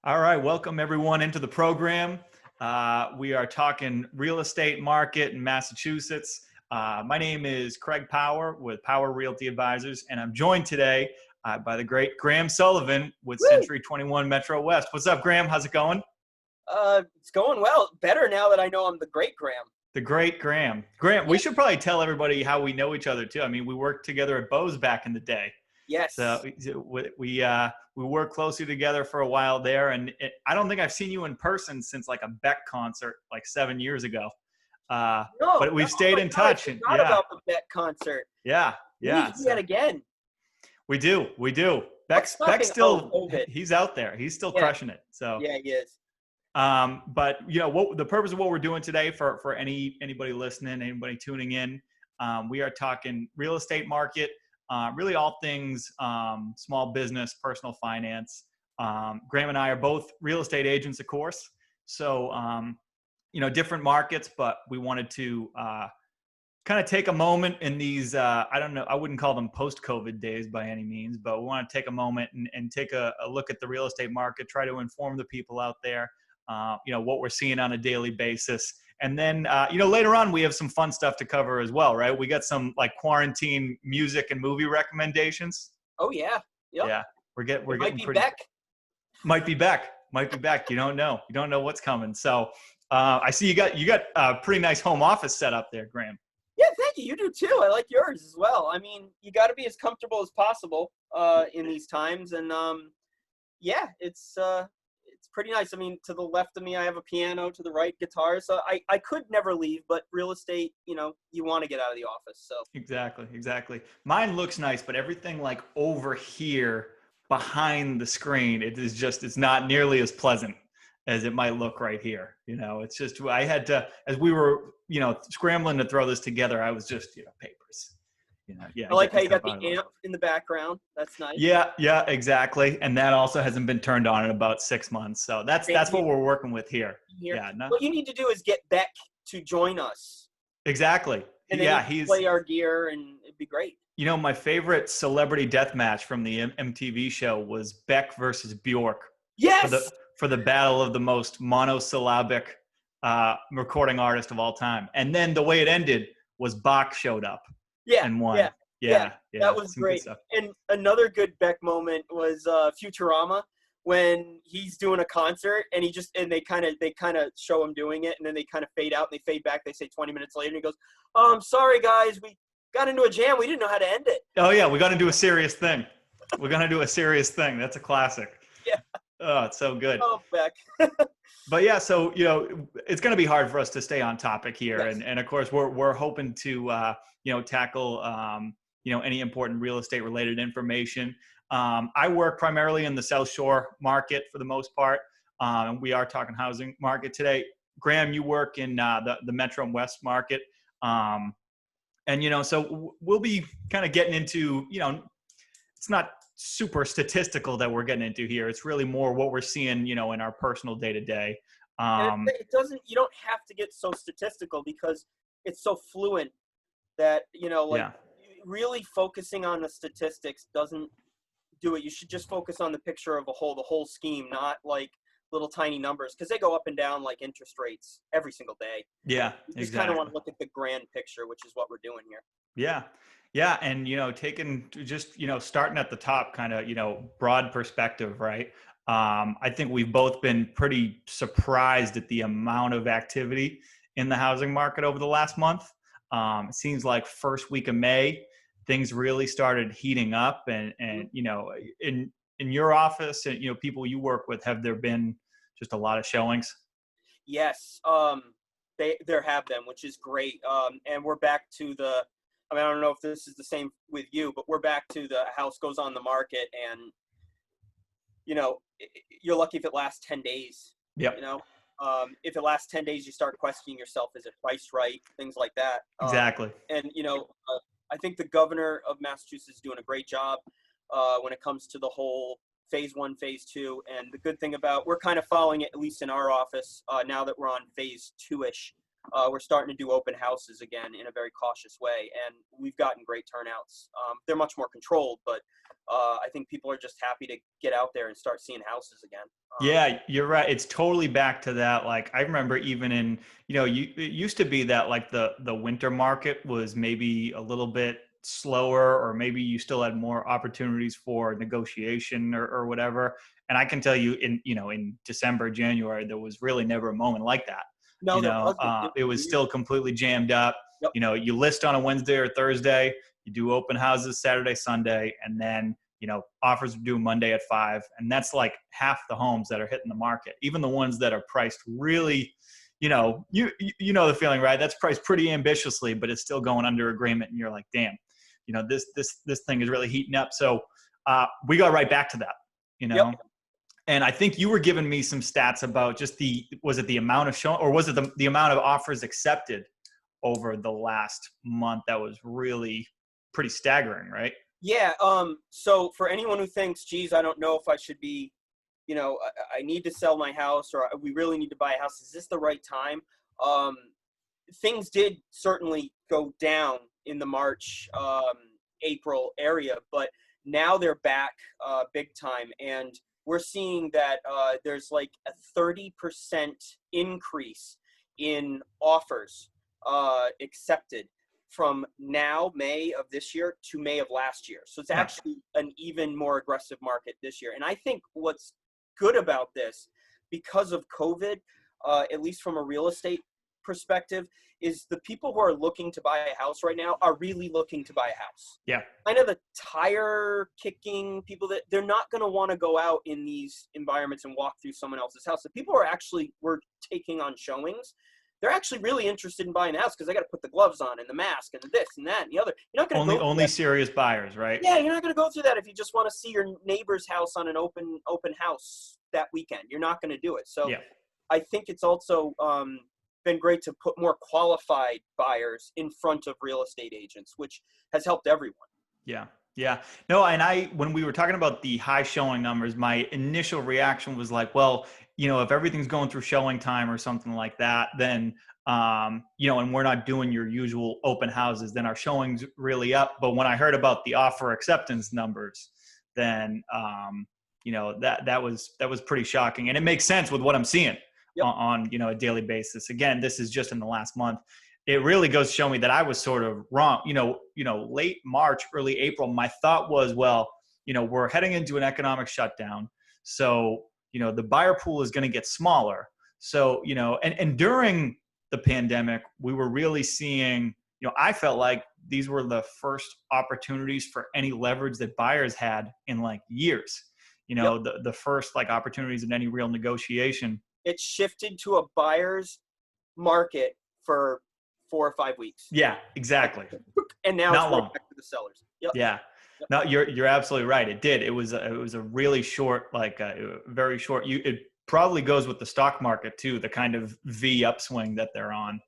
All right, welcome everyone into the program. We are talking real estate market in Massachusetts. My name is Craig Power with Power Realty Advisors, and I'm joined today by the great Graham Sullivan with Woo! Century 21 MetroWest. What's up, Graham? How's it going? It's going well. Better now that I know I'm the great Graham. The great Graham. Graham, we Yeah. should probably tell everybody how we know each other too. I mean, we worked together at Bose back in the day. So Yes. we worked closely together for a while there, and I don't think I've seen you in person since like a Beck concert like 7 years ago. No. But we've Oh stayed my in God, I touch, and forgot about the Beck concert. yeah, We need yeah. to do that So again. we do. What's Beck's stopping? Oh, still COVID. he's out there. He's still Yeah. crushing it. So Yeah, he is. But what the purpose of what we're doing today for anybody listening, anybody tuning in, we are talking real estate market, really all things small business, personal finance. Graham and I are both real estate agents, of course. So different markets, but we wanted to kind of take a moment in these. I don't know. I wouldn't call them post-COVID days by any means, but we want to take a moment and take a look at the real estate market, try to inform the people out there. What we're seeing on a daily basis. And then, later on, we have some fun stuff to cover as well, right? We got some like quarantine music and movie recommendations. Oh yeah. Yep. Yeah, we're It might getting be pretty. Beck. Might be back. You don't know. You don't know what's coming. So I see you got a pretty nice home office set up there, Graham. Yeah, thank you. You do too. I like yours as well. I mean, you got to be as comfortable as possible in these times, and yeah, it's pretty nice. I mean, to the left of me, I have a piano. To the right, guitar. So I could never leave, but real estate, you want to get out of the office. So Exactly. Mine looks nice, but everything like over here behind the screen, it's not nearly as pleasant as it might look right here. It's just, I had to, as we were, scrambling to throw this together, I was just, papers, yeah, I like how getting you got stuff the out of the way. amp in the background. That's nice. Yeah, exactly. And that also hasn't been turned on in about 6 months. So Same that's here. what we're working with here. Here. Yeah, no, What you need to do is get Beck to join us, exactly. and then he Yeah, can he's, play our gear, and it'd be great. my favorite celebrity death match from the MTV show was Beck versus Bjork for the Yes. for the battle of the most monosyllabic recording artist of all time. And then the way it ended was Bach showed up Yeah. and won. Yeah. Yeah. Yeah, That was some good great. stuff. And another good Beck moment was Futurama when he's doing a concert and they kind of show him doing it, and then they kind of fade out and they fade back. They say 20 minutes later, and he goes, I'm sorry guys, we got into a jam. We didn't know how to end it. Oh yeah, we're gonna do a serious thing. That's a classic. Yeah. Oh, it's so good. Oh, Beck. But yeah, so it's going to be hard for us to stay on topic here, Yes. and of course we're hoping to tackle any important real estate related information. I work primarily in the South Shore market for the most part, and we are talking housing market today. Graham, you work in the Metro West market, and so we'll be kind of getting into it's not super statistical that we're getting into here. It's really more what we're seeing, in our personal day to day. And it doesn't, you don't have to get so statistical because it's so fluent that, Yeah, really focusing on the statistics doesn't do it. You should just focus on the picture of the whole scheme, not like little tiny numbers, because they go up and down like interest rates every single day. yeah, You just kind exactly. of want to look at the grand picture, which is what we're doing here. Yeah, and taking just starting at the top, kind of broad perspective, right? I think we've both been pretty surprised at the amount of activity in the housing market over the last month. It seems like first week of May, things really started heating up, and in your office and people you work with, have there been just a lot of showings? Yes, there have been, which is great. And we're back to the. I mean, I don't know if this is the same with you, but we're back to the house goes on the market, and you're lucky if it lasts 10 days. Yep, If it lasts 10 days, you start questioning yourself: is it priced right? Things like that. exactly. And I think the governor of Massachusetts is doing a great job when it comes to the whole phase 1, phase 2. And the good thing about we're kind of following it, at least in our office, now that we're on phase 2-ish. we're starting to do open houses again in a very cautious way, and we've gotten great turnouts. They're much more controlled, but I think people are just happy to get out there and start seeing houses again. Yeah, you're right. It's totally back to that. Like I remember even in, it used to be that like the winter market was maybe a little bit slower, or maybe you still had more opportunities for negotiation or whatever. And I can tell you in December, January, there was really never a moment like that. No, there wasn't. It It was was weird. still completely jammed up. Yep. You list on a Wednesday or Thursday, you do open houses Saturday, Sunday, and then offers are due Monday at 5. And that's like half the homes that are hitting the market. Even the ones that are priced really, you know the feeling, right? That's priced pretty ambitiously, but it's still going under agreement. And you're like, damn, this thing is really heating up. So we got right back to that, Yep. And I think you were giving me some stats about just was it the amount of showing, or was it the amount of offers accepted over the last month that was really pretty staggering, right? Yeah. So for anyone who thinks, geez, I don't know if I should be, I need to sell my house, or we really need to buy a house, is this the right time? Things did certainly go down in the March, April area, but now they're back big time. And we're seeing that there's like a 30% increase in offers accepted from now, May of this year, to May of last year. So it's actually an even more aggressive market this year. And I think what's good about this, because of COVID, at least from a real estate perspective, is the people who are looking to buy a house right now are really looking to buy a house. Yeah. Kind of the tire kicking people, that they're not going to want to go out in these environments and walk through someone else's house. The people who are actually were taking on showings, they're actually really interested in buying a house because they got to put the gloves on and the mask and this and that and the other. You're not going to only serious buyers, right? Yeah, you're not going to go through that if you just want to see your neighbor's house on an open house that weekend. You're not going to do it. So yeah. I think it's also been great to put more qualified buyers in front of real estate agents, which has helped everyone. Yeah. Yeah. No, and when we were talking about the high showing numbers, my initial reaction was like, well, if everything's going through showing time or something like that, then, and we're not doing your usual open houses, then our showings really up. But when I heard about the offer acceptance numbers, then, that was pretty shocking. And it makes sense with what I'm seeing on a daily basis. Again, this is just in the last month. It really goes to show me that I was sort of wrong. Late March, early April, my thought was, well, we're heading into an economic shutdown. So, the buyer pool is going to get smaller. So, and during the pandemic, we were really seeing, I felt like these were the first opportunities for any leverage that buyers had in like years, the first like opportunities in any real negotiation. It shifted to a buyer's market for 4 or 5 weeks. Yeah, exactly. And now it's right back to the sellers. Yep. Yeah. No, you're absolutely right. It did. It was a really short, very short. It probably goes with the stock market too, the kind of V upswing that they're on.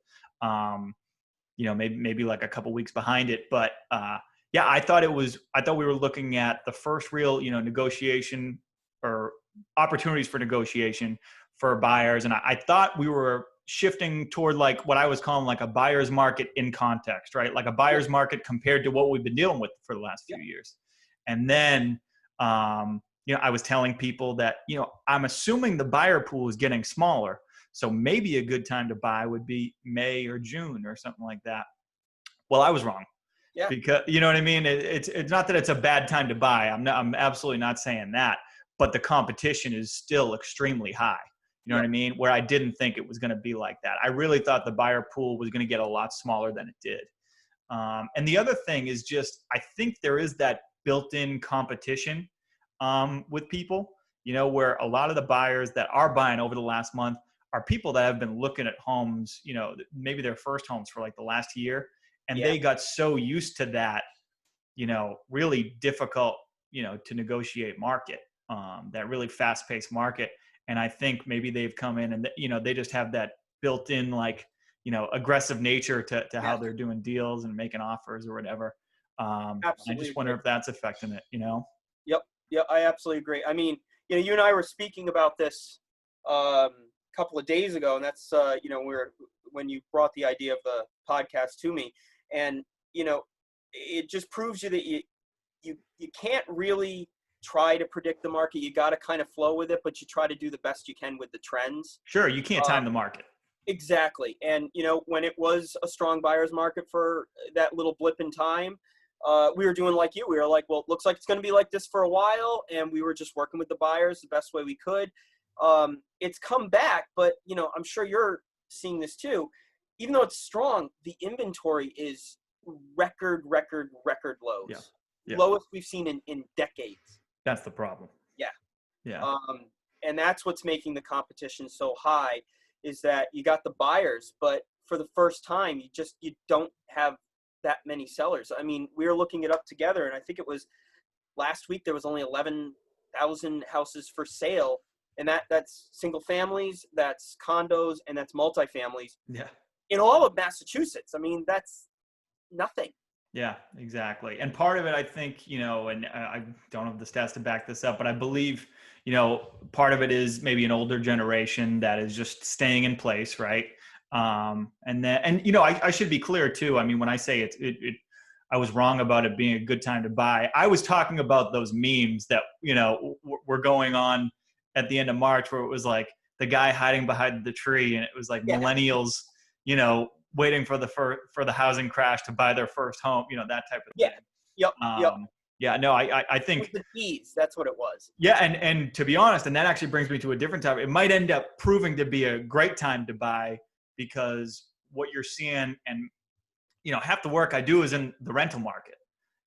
Maybe like a couple weeks behind it, but I thought we were looking at the first real, negotiation or opportunities for negotiation for buyers, and I thought we were shifting toward like what I was calling like a buyer's market in context, right? Like a buyer's market compared to what we've been dealing with for the last few years. And then, I was telling people that, I'm assuming the buyer pool is getting smaller. So maybe a good time to buy would be May or June or something like that. Well, I was wrong. Yeah. Because you know what I mean? It's not that it's a bad time to buy. I'm absolutely not saying that, but the competition is still extremely high. You know what I mean? Where I didn't think it was going to be like that. I really thought the buyer pool was going to get a lot smaller than it did. And the other thing is just, I think there is that built-in competition with people, where a lot of the buyers that are buying over the last month are people that have been looking at homes, maybe their first homes for like the last year. And they got so used to that, really difficult, to negotiate market, that really fast-paced market. And I think maybe they've come in and, they just have that built in, like, aggressive nature to how they're doing deals and making offers or whatever. I just wonder if that's affecting it, Yep. Yeah, I absolutely agree. I mean, you and I were speaking about this a couple of days ago, and that's, when you brought the idea of the podcast to me. And, it just proves you that you can't really try to predict the market. You got to kind of flow with it, but you try to do the best you can with the trends. Sure. You can't time the market. Exactly. And, when it was a strong buyer's market for that little blip in time, we were doing like you. We were like, well, it looks like it's going to be like this for a while. And we were just working with the buyers the best way we could. It's come back, but, I'm sure you're seeing this too. Even though it's strong, the inventory is record lows. Yeah. Yeah. Lowest we've seen in decades. That's the problem. Yeah. Yeah. And that's what's making the competition so high, is that you got the buyers, but for the first time, you don't have that many sellers. I mean, we were looking it up together, and I think it was last week there was only 11,000 houses for sale, and that's single families, that's condos, and that's multifamilies. Yeah. In all of Massachusetts. I mean, that's nothing. Yeah, exactly. And part of it, I think, and I don't have the stats to back this up, but I believe, part of it is maybe an older generation that is just staying in place, right? I should be clear too. I mean, when I say I was wrong about it being a good time to buy, I was talking about those memes that, were going on at the end of March, where it was like the guy hiding behind the tree, and it was like millennials, waiting for the housing crash to buy their first home, that type of thing. Yep. Yeah, no, I think the keys, that's what it was. Yeah. And to be honest, and that actually brings me to a different topic. It might end up proving to be a great time to buy, because what you're seeing, and, half the work I do is in the rental market,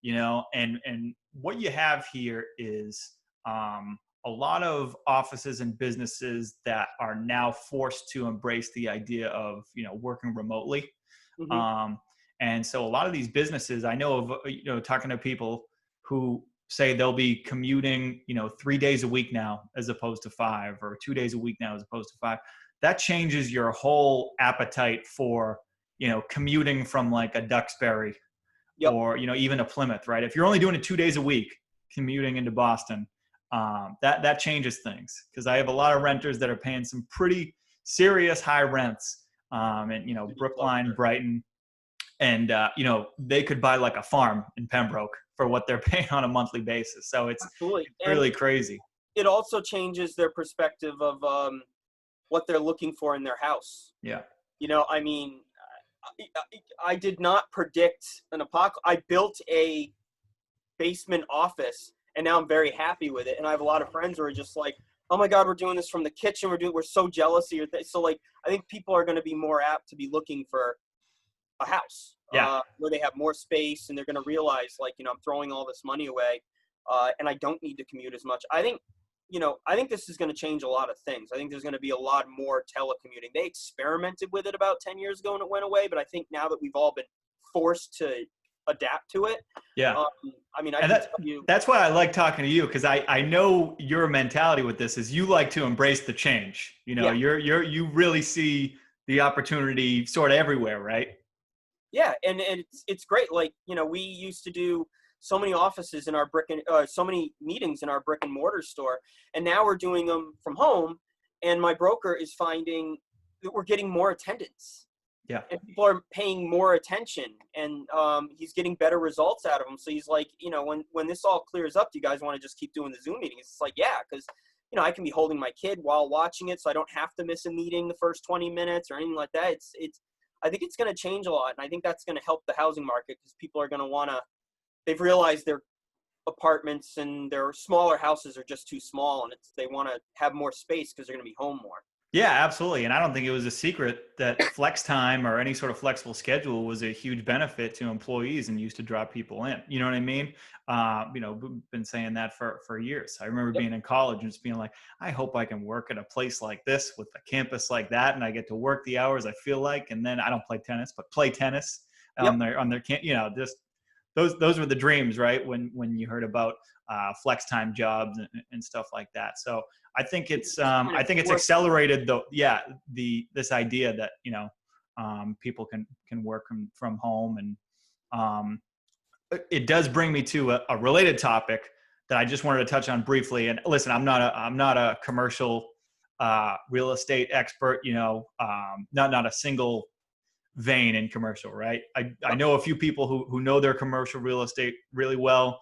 and what you have here is, a lot of offices and businesses that are now forced to embrace the idea of, working remotely. Mm-hmm. And so a lot of these businesses, I know of, talking to people who say they'll be commuting, 3 days a week now, as opposed to 5, or 2 days a week now, as opposed to 5. That changes your whole appetite for, commuting from like a Duxbury or, even a Plymouth, right? If you're only doing it 2 days a week, commuting into Boston, that changes things, because I have a lot of renters that are paying some pretty serious high rents, and Brookline, Brighton, and they could buy like a farm in Pembroke for what they're paying on a monthly basis. So it's really crazy. It also changes their perspective of what they're looking for in their house. Yeah. I mean, I did not predict an apocalypse. I built a basement office, and now I'm very happy with it. And I have a lot of friends who are just like, oh my God, we're doing this from the kitchen. We're so jealous of your thing. So like, I think people are going to be more apt to be looking for a house where they have more space, and they're going to realize, like, I'm throwing all this money away, and I don't need to commute as much. I think this is going to change a lot of things. I think there's going to be a lot more telecommuting. They experimented with it about 10 years ago and it went away, but I think now that we've all been forced to adapt to it. Yeah. I mean, that's why I like talking to you, because I know your mentality with this is you like to embrace the change. You really see the opportunity sort of everywhere, right? Yeah, and it's great. Like, we used to do so many offices in our so many meetings in our brick and mortar store, and now we're doing them from home. And my broker is finding that we're getting more attendance. Yeah. And people are paying more attention, and he's getting better results out of them. So he's like, when this all clears up, do you guys want to just keep doing the Zoom meetings? It's like, yeah, because, I can be holding my kid while watching it, so I don't have to miss a meeting the first 20 minutes or anything like that. I think it's going to change a lot, and I think that's going to help the housing market, because people are going to they've realized their apartments and their smaller houses are just too small, and they want to have more space because they're going to be home more. Yeah, absolutely. And I don't think it was a secret that flex time or any sort of flexible schedule was a huge benefit to employees and used to draw people in. You know what I mean? We've been saying that for years. I remember being in college and just being like, I hope I can work at a place like this with a campus like that, and I get to work the hours I feel like. And then I don't play tennis, but play tennis on their just those were the dreams, right? When you heard about flex time jobs and stuff like that. So I think it's accelerated this idea that people can work from home, and it does bring me to a related topic that I just wanted to touch on briefly. And listen, I'm not a commercial real estate expert, not a single vein in commercial, right? I know a few people who know their commercial real estate really well.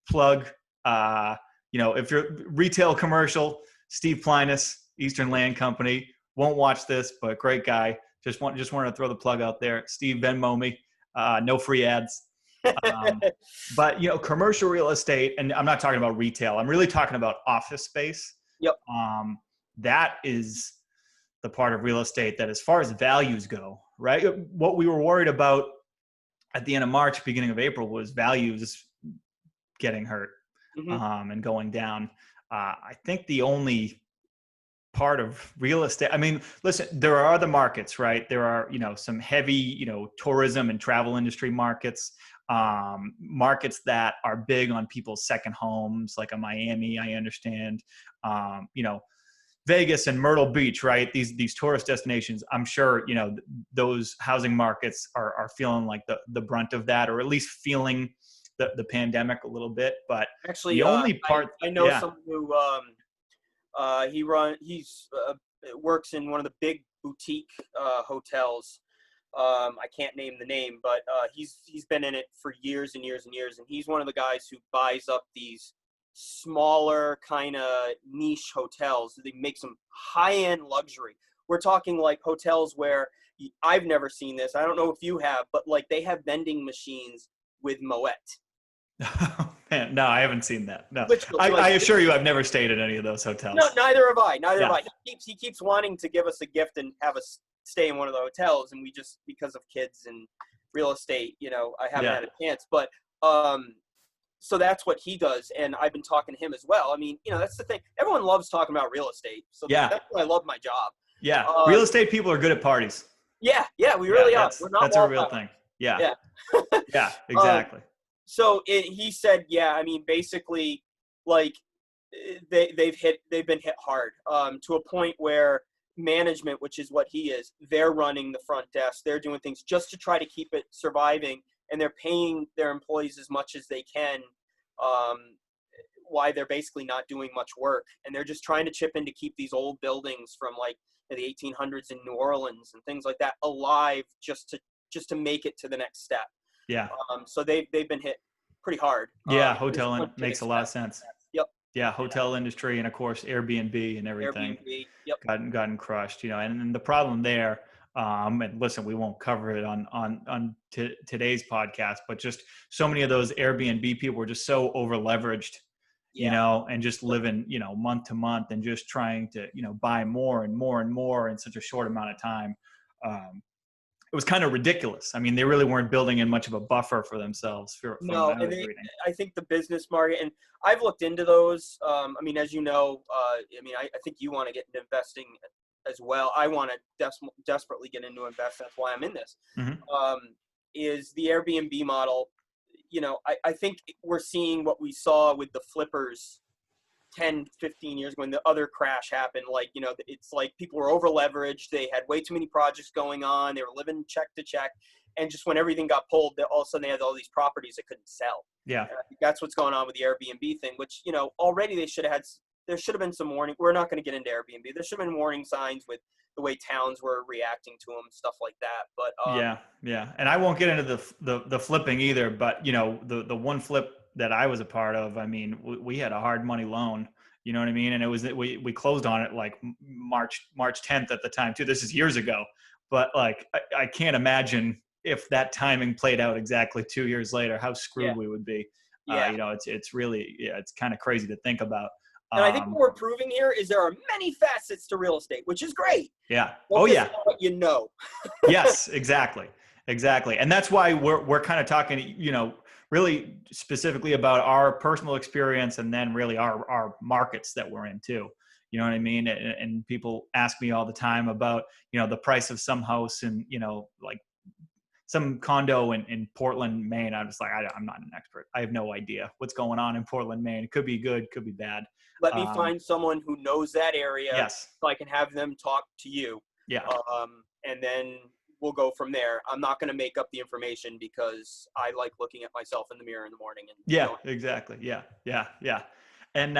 Plug, if you're retail commercial, Steve Plinus, Eastern Land Company, won't watch this, but great guy. Just wanted to throw the plug out there. Steve, Venmo me. No free ads. But commercial real estate, and I'm not talking about retail. I'm really talking about office space. Yep. That is the part of real estate that, as far as values go, right? What we were worried about at the end of March, beginning of April, was values getting hurt and going down. I think the only part of real estate, I mean, listen, there are other markets, right? There are, some heavy, tourism and travel industry markets, markets that are big on people's second homes, like a Miami, I understand, Vegas and Myrtle Beach, right? These tourist destinations, I'm sure, those housing markets are feeling like the brunt of that, or at least feeling the pandemic a little bit. But actually, the only part, I know someone who works in one of the big boutique hotels. I can't name the name, but he's been in it for years and years and years, and he's one of the guys who buys up these smaller kind of niche hotels. They make some high-end luxury. We're talking like hotels where I've never seen this. I don't know if you have, but like they have vending machines with Moet. Oh, man, no, I haven't seen that. No, Literally, I assure you, I've never stayed at any of those hotels. No, neither have I. Neither have I. He keeps wanting to give us a gift and have us stay in one of the hotels, and we just, because of kids and real estate, I haven't had a chance. But so that's what he does, and I've been talking to him as well. I mean, that's the thing. Everyone loves talking about real estate, so that's why I love my job. Yeah, real estate people are good at parties. Yeah, we really are. We're not that's a real thing. Yeah. Yeah, exactly. So he said, I mean, basically, like they've been hit hard to a point where management, which is what he is, they're running the front desk. They're doing things just to try to keep it surviving, and they're paying their employees as much as they can. Why they're basically not doing much work, and they're just trying to chip in to keep these old buildings from like the 1800s in New Orleans and things like that alive, just to make it to the next step. Yeah. So they've been hit pretty hard. Yeah, hotel makes a lot of sense. Yep. Yeah, hotel industry, and of course Airbnb and everything. Airbnb. Yep. Gotten crushed, and the problem there. And listen, we won't cover it on today's podcast, but just so many of those Airbnb people were just so over leveraged, and just living, month to month, and just trying to, buy more and more and more in such a short amount of time. It was kind of ridiculous. I mean, they really weren't building in much of a buffer for themselves. I think the business market, and I've looked into those. I mean, as you know, I think you want to get into investing as well. I want to desperately get into investing. That's why I'm in this. Is the Airbnb model. I think we're seeing what we saw with the flippers 10, 15 years ago when the other crash happened. Like, it's like people were over leveraged. They had way too many projects going on. They were living check to check. And just when everything got pulled, all of a sudden they had all these properties that couldn't sell. Yeah. And I think that's what's going on with the Airbnb thing, which, already there should have been some warning. We're not going to get into Airbnb. There should have been warning signs with the way towns were reacting to them, stuff like that. But yeah. And I won't get into the flipping either, but the one flip that I was a part of, I mean, we had a hard money loan, you know what I mean? And it was, we closed on it like March 10th at the time too. This is years ago, but like, I can't imagine if that timing played out exactly 2 years later, how screwed we would be. It's really, it's kind of crazy to think about. And I think what we're proving here is there are many facets to real estate, which is great. Yeah. Focus on what you know. Yes, exactly. And that's why we're kind of talking, really specifically about our personal experience, and then really our markets that we're in too. You know what I mean? And people ask me all the time about, the price of some house and, like some condo in Portland, Maine. I'm just like, I'm not an expert. I have no idea what's going on in Portland, Maine. It could be good, could be bad. Let me find someone who knows that area. Yes. So I can have them talk to you. Yeah. And then we'll go from there. I'm not going to make up the information because I like looking at myself in the mirror in the morning. And exactly. Yeah. And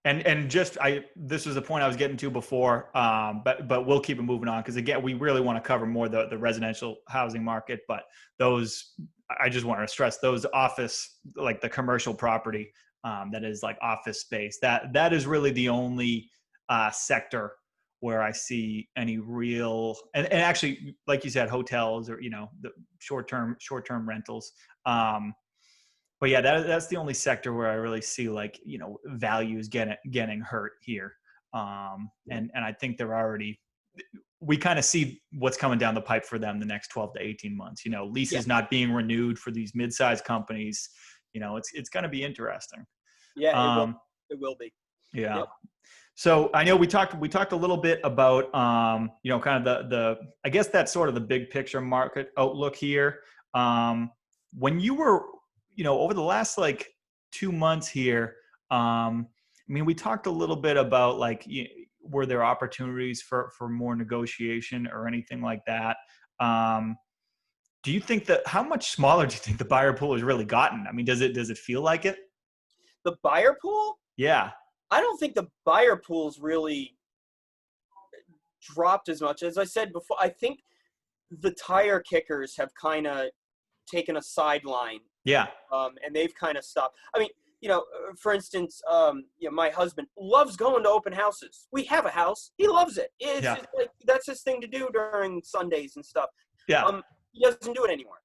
And just this was the point I was getting to before, but we'll keep it moving on because again, we really want to cover more the residential housing market. But those, I just want to stress those office, like the commercial property that is like office space. That is really the only sector where I see any real and actually, like you said, hotels or the short-term rentals. But yeah, that's the only sector where I really see like values getting hurt here. And I think they're already we kind of see what's coming down the pipe for them the next 12 to 18 months. Yeah. Leases not being renewed for these mid-sized companies. It's going to be interesting. Yeah, it will be. Yeah. Yep. So I know we talked a little bit about kind of the I guess that's sort of the big picture market outlook here. When you were over the last like 2 months here, I mean, we talked a little bit about like were there opportunities for more negotiation or anything like that? Do you think that how much smaller do you think the buyer pool has really gotten? I mean, does it feel like it? The buyer pool? Yeah. I don't think the buyer pool's really dropped as much. As I said before, I think the tire kickers have kind of taken a sideline. Yeah. And they've kind of stopped. I mean, for instance, my husband loves going to open houses. We have a house. He loves it. It's just like, that's his thing to do during Sundays and stuff. Yeah. He doesn't do it anymore.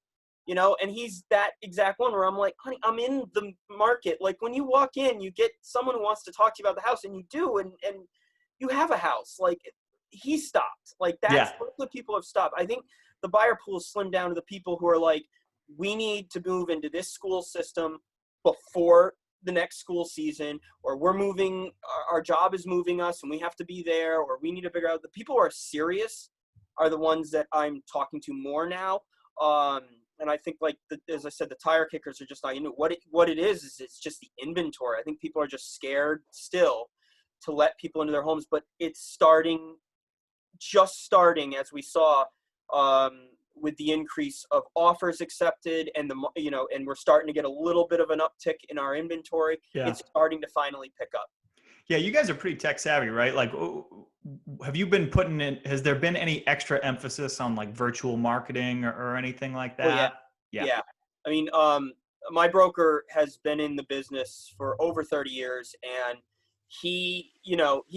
And he's that exact one where I'm like, honey, I'm in the market. Like when you walk in, you get someone who wants to talk to you about the house and you do, and you have a house. Like he stopped. Like that's what people have stopped. I think the buyer pool is slimmed down to the people who are like, we need to move into this school system before the next school season, or we're moving, our job is moving us and we have to be there, or we need to figure out. The people who are serious are the ones that I'm talking to more now. And I think, like, as I said, the tire kickers are just not into it. What it is it's just the inventory. I think people are just scared still to let people into their homes, but it's just starting, as we saw, with the increase of offers accepted and and we're starting to get a little bit of an uptick in our inventory. Yeah. It's starting to finally pick up. Yeah, you guys are pretty tech savvy, right? Like, have you been has there been any extra emphasis on like virtual marketing or anything like that? Yeah. I mean, my broker has been in the business for over 30 years, and he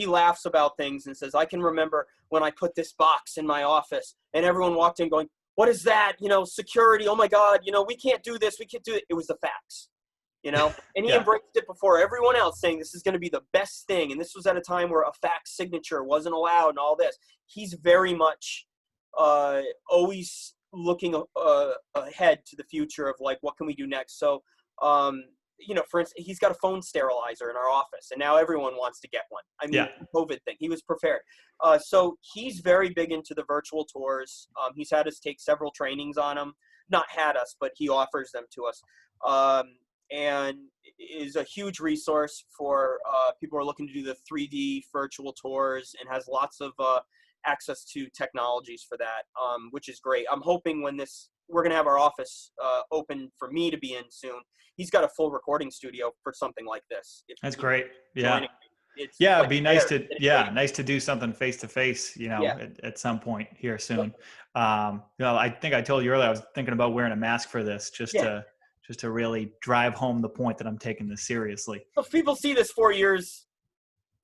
laughs about things and says, I can remember when I put this box in my office and everyone walked in going, what is that? Security. Oh my God. We can't do this. We can't do it. It was the fax. And he embraced it before everyone else, saying this is going to be the best thing. And this was at a time where a fax signature wasn't allowed and all this. He's very much always looking ahead to the future of like, what can we do next? So, for instance, he's got a phone sterilizer in our office, and now everyone wants to get one. I mean, COVID thing, he was prepared. So he's very big into the virtual tours. He's had us take several trainings on them. Not had us, but he offers them to us. And is a huge resource for people who are looking to do the 3D virtual tours, and has lots of access to technologies for that, which is great. I'm hoping when we're going to have our office open for me to be in soon. He's got a full recording studio for something like this. That's great. Yeah. It'd be nice to do something face to face, at some point here soon. I think I told you earlier, I was thinking about wearing a mask for this just to really drive home the point that I'm taking this seriously. If people see this 4 years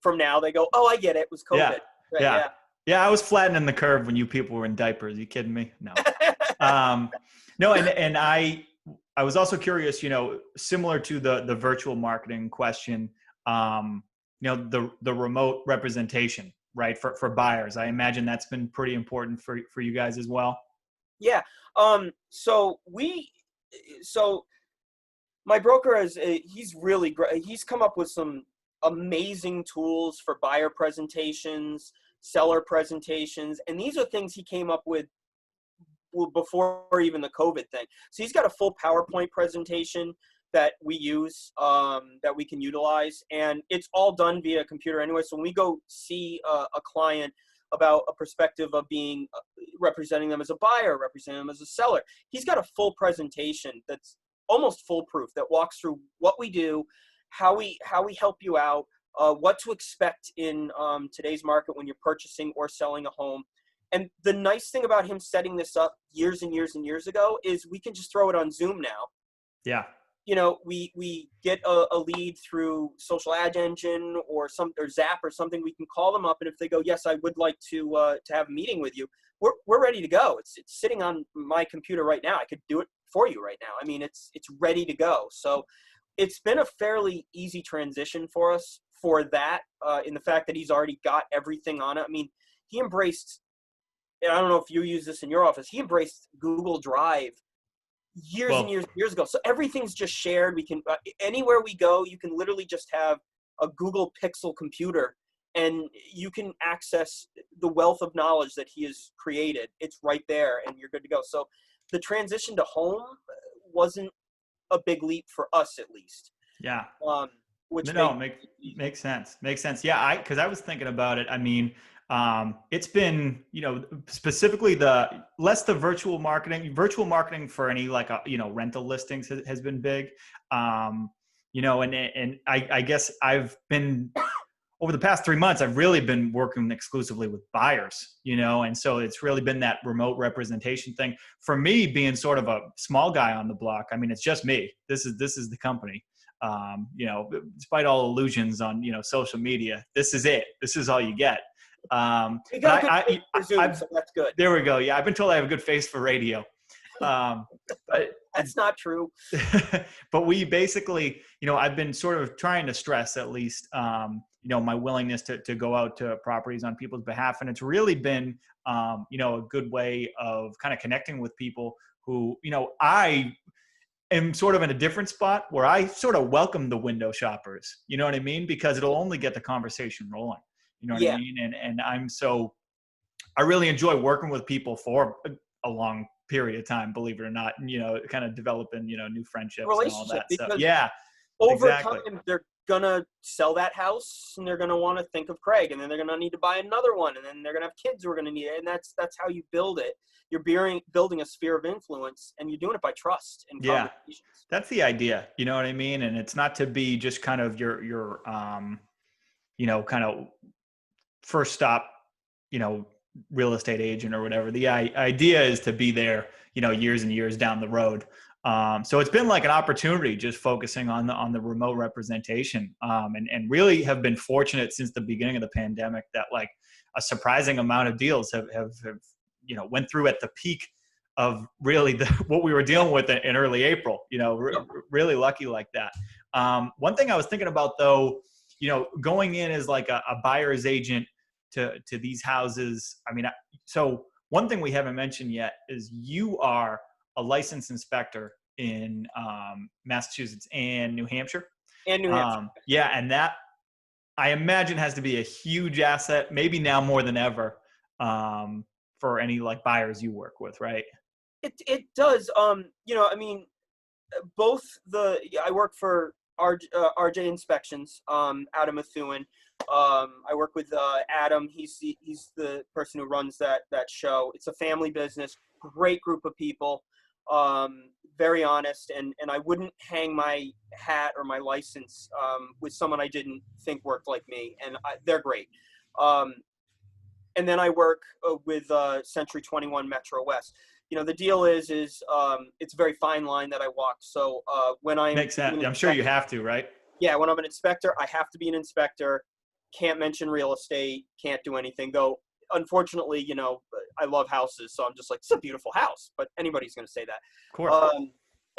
from now, they go, oh, I get it. It was COVID. Yeah. I was flattening the curve when you people were in diapers. Are you kidding me? No. No. And I was also curious, similar to the virtual marketing question, the remote representation, right? For buyers. I imagine that's been pretty important for you guys as well. Yeah. So my broker he's really great. He's come up with some amazing tools for buyer presentations, seller presentations. And these are things he came up with before even the COVID thing. So he's got a full PowerPoint presentation that we use, that we can utilize, and it's all done via computer anyway. So when we go see a client about a perspective of being representing them as a buyer, representing them as a seller, he's got a full presentation that's almost foolproof, that walks through what we do, how we help you out, what to expect in today's market when you're purchasing or selling a home. And the nice thing about him setting this up years and years and years ago is we can just throw it on Zoom now. Yeah. We get a lead through social ad engine or Zap or something. We can call them up, and if they go, yes, I would like to have a meeting with you, we're ready to go. It's sitting on my computer right now. I could do it for you right now. I mean, it's ready to go. So it's been a fairly easy transition for us for that, in the fact that he's already got everything on it. I mean, he embraced, and I don't know if you use this in your office, he embraced Google Drive years and years ago. So everything's just shared. We can, anywhere we go, you can literally just have a Google Pixel computer and you can access the wealth of knowledge that he has created. It's right there and you're good to go. So the transition to home wasn't a big leap for us, at least. Yeah. Which makes sense. Makes sense. Yeah. Cause I was thinking about it. I mean, it's been, specifically the virtual marketing for any rental listings has been big. And I guess I've been over the past 3 months, I've really been working exclusively with buyers, and so it's really been that remote representation thing for me, being sort of a small guy on the block. I mean, it's just me. This is the company. Despite all illusions on, social media, this is it. This is all you get. So that's good. There we go. Yeah, I've been told I have a good face for radio. But that's not true. But we basically, I've been sort of trying to stress at least, my willingness to go out to properties on people's behalf. And it's really been, a good way of kind of connecting with people who, I am sort of in a different spot where I sort of welcome the window shoppers. You know what I mean? Because it'll only get the conversation rolling. You know what I mean? And I really enjoy working with people for a long period of time, believe it or not, and, kind of developing, new friendships and all that stuff. Yeah. Over time, they're going to sell that house and they're going to want to think of Craig, and then they're going to need to buy another one. And then they're going to have kids who are going to need it. And that's how you build it. You're building a sphere of influence, and you're doing it by trust and conversations. That's the idea. You know what I mean? And it's not to be just kind of your kind of first stop, real estate agent or whatever. The idea is to be there, years and years down the road. So it's been like an opportunity just focusing on the remote representation, and really have been fortunate since the beginning of the pandemic that like a surprising amount of deals have went through at the peak of really what we were dealing with in early April, really lucky like that. One thing I was thinking about though, going in as like a buyer's agent to these houses. I mean, so one thing we haven't mentioned yet is you are a licensed inspector in Massachusetts and New Hampshire. And New Hampshire. Yeah. And that I imagine has to be a huge asset, maybe now more than ever, for any like buyers you work with, right? It does. I work for RJ Inspections out of Methuen. I work with Adam. He's the person who runs that show. It's a family business, great group of people, very honest, and I wouldn't hang my hat or my license with someone I didn't think worked like me, and they're great. And then I work with Century 21 MetroWest. The deal is it's a very fine line that I walk. So when makes sense. I'm sure you have to, right? Yeah, when I'm an inspector, I have to be an inspector. Can't mention real estate. Can't do anything. Though, unfortunately, I love houses, so I'm just like, it's a beautiful house. But anybody's going to say that. Of course.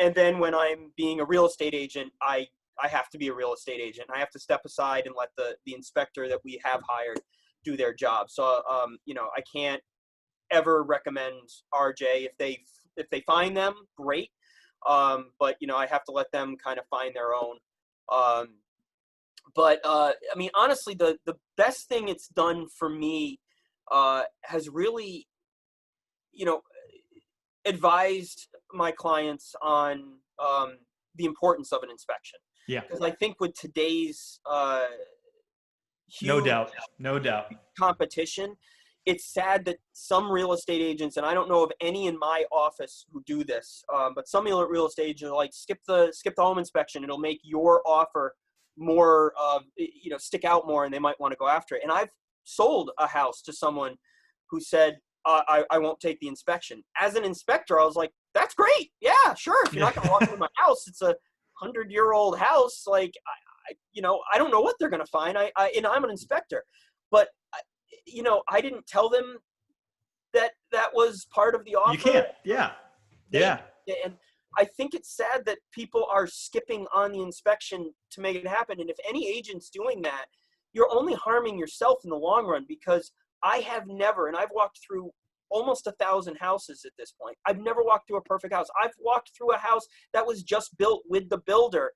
And then when I'm being a real estate agent, I have to be a real estate agent. I have to step aside and let the inspector that we have hired do their job. So, I can't ever recommend RJ. If they find them, great. But I have to let them kind of find their own. Honestly, the best thing it's done for me has really, advised my clients on the importance of an inspection. Yeah. Because I think with today's no doubt competition, it's sad that some real estate agents, and I don't know of any in my office who do this, but some real estate agents are like, skip the home inspection. It'll make your offer more, stick out more, and they might want to go after it. And I've sold a house to someone who said, I won't take the inspection. As an inspector, I was like, that's great. Yeah, sure. If you're not going to walk through my house, it's a 100-year-old house. Like, I don't know what they're going to find. And I'm an inspector, but I didn't tell them that was part of the offer. You can't. Yeah. Yeah. And I think it's sad that people are skipping on the inspection to make it happen. And if any agent's doing that, you're only harming yourself in the long run, because I have never, and I've walked through almost 1,000 houses at this point. I've never walked through a perfect house. I've walked through a house that was just built with the builder,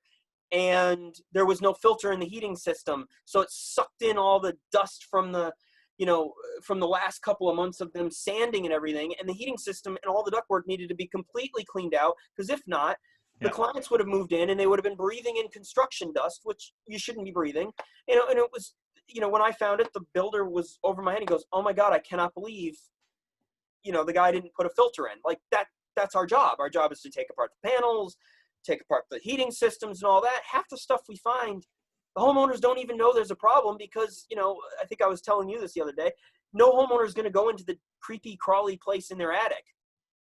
and there was no filter in the heating system. So it sucked in all the dust from the last couple of months of them sanding and everything. And the heating system and all the ductwork needed to be completely cleaned out, because if not, the clients would have moved in and they would have been breathing in construction dust, which you shouldn't be breathing. And it was, when I found it, the builder was over my head. He goes, "Oh my God, I cannot believe, the guy didn't put a filter in." Like that's our job. Our job is to take apart the panels, take apart the heating systems and all that. Half the stuff we find, the homeowners don't even know there's a problem, because, I think I was telling you this the other day, no homeowner is going to go into the creepy crawly place in their attic.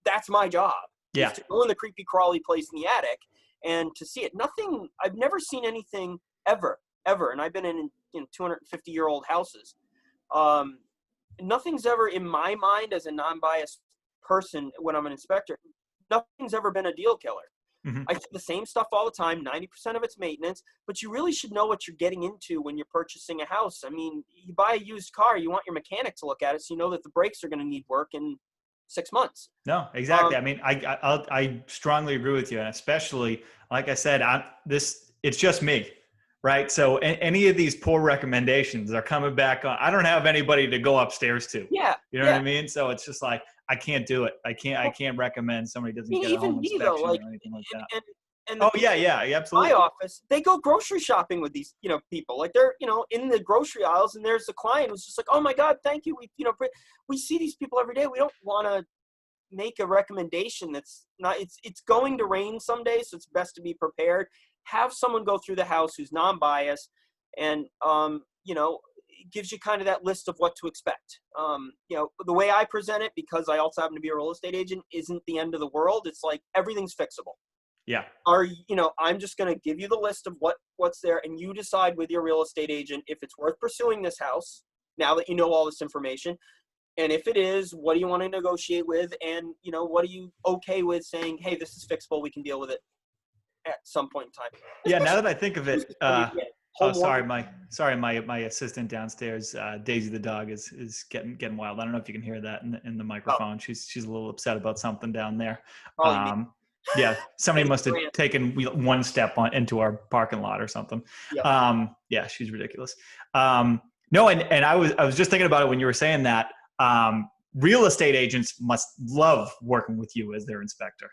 That's my job. Yeah. Is to go in the creepy crawly place in the attic and to see it. I've never seen anything ever. And I've been in 250-year-old houses. Nothing's ever, in my mind, as a non-biased person, when I'm an inspector, nothing's ever been a deal killer. Mm-hmm. I see the same stuff all the time. 90% of it's maintenance, but you really should know what you're getting into when you're purchasing a house. I mean, you buy a used car, you want your mechanic to look at it so you know that the brakes are going to need work in 6 months. No, exactly. I mean, I strongly agree with you. And especially, like I said, it's just me, right? So any of these poor recommendations are coming back on. I don't have anybody to go upstairs to. Yeah. You know what I mean? So it's just like, I can't do it. I can't recommend somebody doesn't get a home inspection or anything like that. And absolutely. My office, they go grocery shopping with these, people. Like, they're, in the grocery aisles, and there's a client who's just like, "Oh my God, thank you. We see these people every day. We don't want to make a recommendation that's not. It's going to rain someday, so it's best to be prepared. Have someone go through the house who's non-biased, and it gives you kind of that list of what to expect. The way I present it, because I also happen to be a real estate agent, isn't the end of the world. It's like, everything's fixable. Yeah. I'm just going to give you the list of what's there, and you decide with your real estate agent if it's worth pursuing this house now that you know all this information. And if it is, what do you want to negotiate with? And, what are you okay with saying, "Hey, this is fixable. We can deal with it at some point in time." Yeah. Now that I think of it, sorry, my assistant downstairs, Daisy the dog, is getting wild. I don't know if you can hear that in the microphone. She's a little upset about something down there. Yeah, somebody must have taken one step into our parking lot or something. Yep. Yeah, she's ridiculous. No, and I was just thinking about it when you were saying that. Real estate agents must love working with you as their inspector,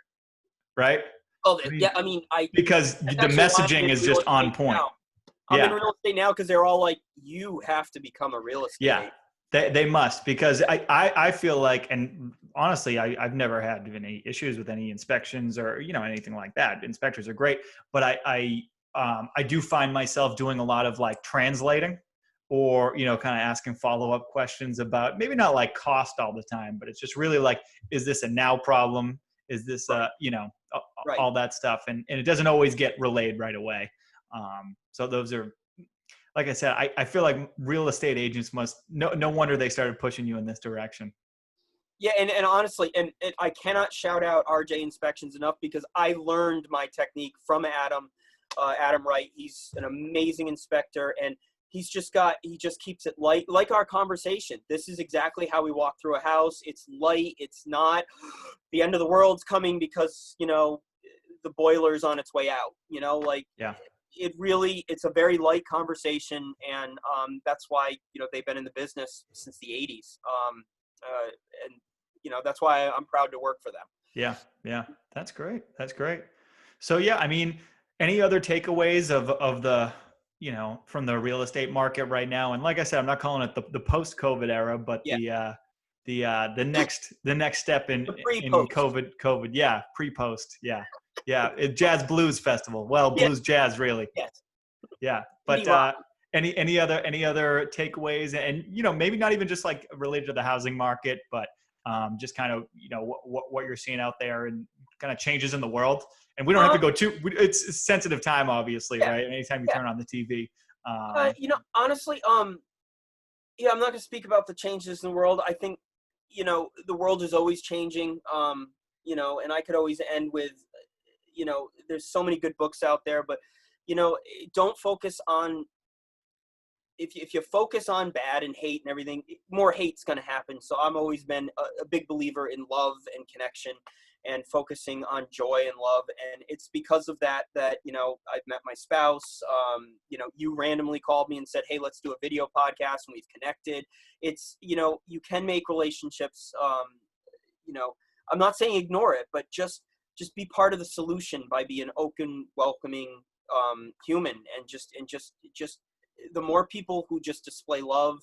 right? Oh, yeah. I mean, because the messaging is just on point. Now. I'm in real estate now because they're all like, "You have to become a real estate agent." They must, because I feel like, and honestly, I've never had any issues with any inspections or, anything like that. Inspectors are great, but I do find myself doing a lot of like translating or, kind of asking follow-up questions about, maybe not like cost all the time, but it's just really like, is this a now problem? Is this, all that stuff. And it doesn't always get relayed right away. So those are, like I said, I feel like real estate agents no wonder they started pushing you in this direction. Yeah. And honestly, and I cannot shout out RJ Inspections enough, because I learned my technique from Adam Wright. He's an amazing inspector, and he just keeps it light, like our conversation. This is exactly how we walk through a house. It's light. It's not the end of the world's coming because, the boiler's on its way out, Yeah. It's a very light conversation, and that's why they've been in the business since the 80s, and that's why I'm proud to work for them. Yeah, that's great. So yeah, I mean, any other takeaways of the from the real estate market right now? And like I said, I'm not calling it the post-COVID era, but the next step in COVID. Yeah, pre-post. Yeah. Jazz Blues Festival. Well, blues jazz, really. Yes. Yeah. Indie But rock. any other takeaways, and maybe not even just like related to the housing market, but just kind of what you're seeing out there and kind of changes in the world. And we don't have to Um, go too. It's a sensitive time, obviously, yeah, right? Anytime you yeah. turn on the TV. Honestly, yeah, I'm not going to speak about the changes in the world. I think, the world is always changing. And I could always end with, there's so many good books out there, but, don't focus on, if you focus on bad and hate and everything, more hate's going to happen. So I've always been a big believer in love and connection and focusing on joy and love. And it's because of that, I've met my spouse. You randomly called me and said, hey, let's do a video podcast, and we've connected. It's, you can make relationships. I'm not saying ignore it, but just be part of the solution by being open, welcoming, human, and just the more people who just display love,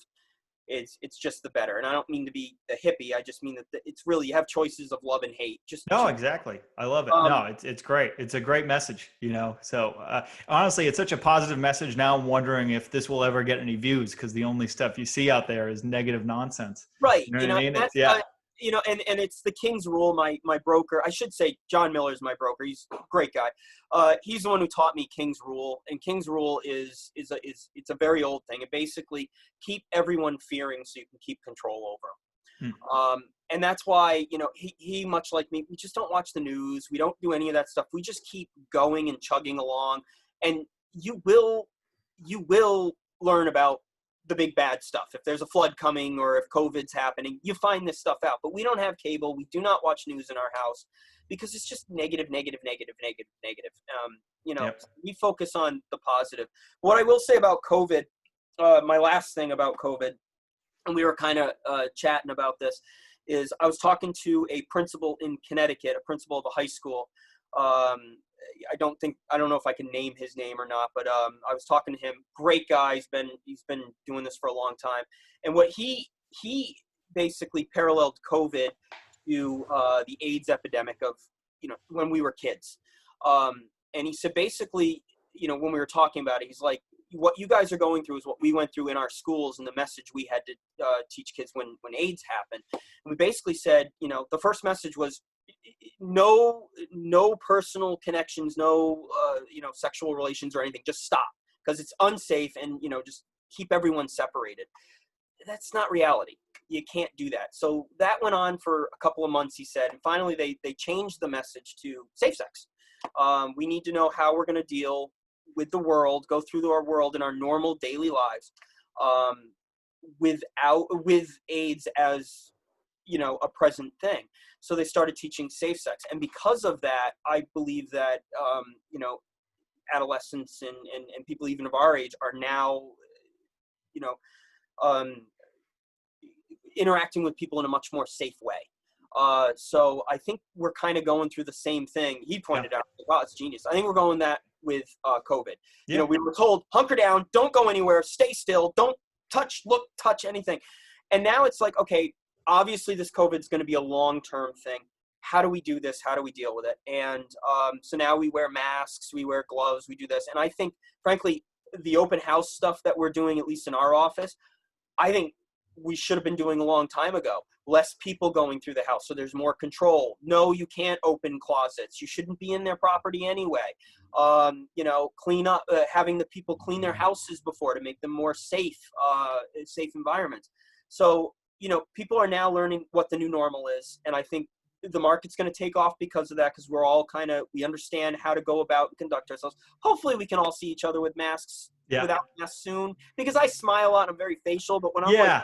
it's just the better. And I don't mean to be a hippie. I just mean that it's really, you have choices of love and hate. Just No, choose. exactly. I love it. Um, No, it's great. It's a great message, So honestly, it's such a positive message. Now I'm wondering if this will ever get any views, because the only stuff you see out there is negative nonsense. right. You know what I mean? It's That's, yeah, and it's the King's rule. My broker, I should say, John Miller is my broker. He's a great guy. He's the one who taught me King's rule. And King's rule is it's a very old thing. It basically keep everyone fearing so you can keep control over them. Hmm. And that's why, he much like me, we just don't watch the news. We don't do any of that stuff. We just keep going and chugging along. And you will learn about the big bad stuff. If there's a flood coming or if COVID's happening, you find this stuff out. But we don't have cable. We do not watch news in our house because it's just negative, negative, negative, negative, negative. Yep. We focus on the positive. What I will say about COVID, my last thing about COVID, and we were kind of chatting about this, is I was talking to a principal in Connecticut, a principal of a high school. I don't know if I can name his name or not, but I was talking to him. Great guy. He's been doing this for a long time. And what he basically paralleled COVID to the AIDS epidemic of, when we were kids. And he said, basically, when we were talking about it, he's like, what you guys are going through is what we went through in our schools, and the message we had to teach kids when AIDS happened. And we basically said, the first message was no personal connections, no sexual relations or anything. Just stop, because it's unsafe, and just keep everyone separated. That's not reality. You can't do that. So that went on for a couple of months, he said, and finally they changed the message to safe sex. We need to know how we're going to deal with the world, go through our world in our normal daily lives, with AIDS as, a present thing. So they started teaching safe sex. And because of that, I believe that, adolescents and people even of our age are now, interacting with people in a much more safe way. So I think we're kind of going through the same thing. He pointed out, wow, it's genius. I think we're going that with COVID. Yeah. We were told, hunker down, don't go anywhere, stay still, don't touch anything. And now it's like, okay, obviously this COVID is going to be a long-term thing. How do we do this? How do we deal with it? And so now we wear masks, we wear gloves, we do this. And I think, frankly, the open house stuff that we're doing, at least in our office, I think we should have been doing a long time ago. Less people going through the house, so there's more control. No, you can't open closets. You shouldn't be in their property anyway. Clean up, having the people clean their houses before to make them more safe environments. So, people are now learning what the new normal is. And I think the market's going to take off because of that, because we're all we understand how to go about and conduct ourselves. Hopefully we can all see each other with masks, without masks soon, because I smile a lot. I'm very facial, but when I'm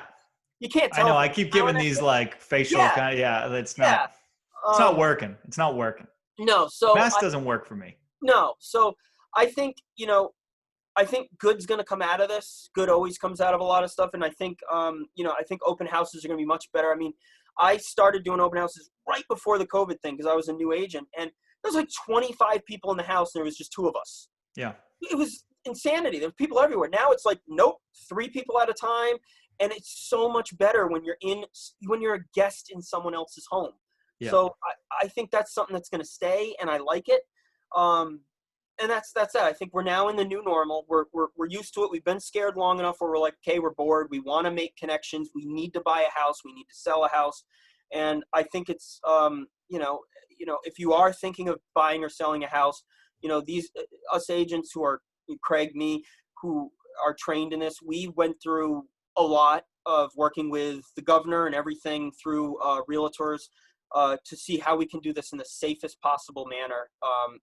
you can't tell. I know. I keep giving these facial kind of, it's not, it's not working. It's not working. No. So mask doesn't work for me. No. So I think, I think good's going to come out of this. Good always comes out of a lot of stuff. And I think, I think open houses are going to be much better. I mean, I started doing open houses right before the COVID thing, because I was a new agent, and there was 25 people in the house, and there was just 2 of us. Yeah. It was insanity. There were people everywhere. Now it's nope, 3 people at a time. And it's so much better when you're a guest in someone else's home. Yeah. So I think that's something that's going to stay, and I like it. And that's it. I think we're now in the new normal. We're used to it. We've been scared long enough where we're like, okay, we're bored. We want to make connections. We need to buy a house. We need to sell a house. And I think it's, if you are thinking of buying or selling a house, these us agents who are Craig, me, who are trained in this, we went through a lot of working with the governor and everything through realtors to see how we can do this in the safest possible manner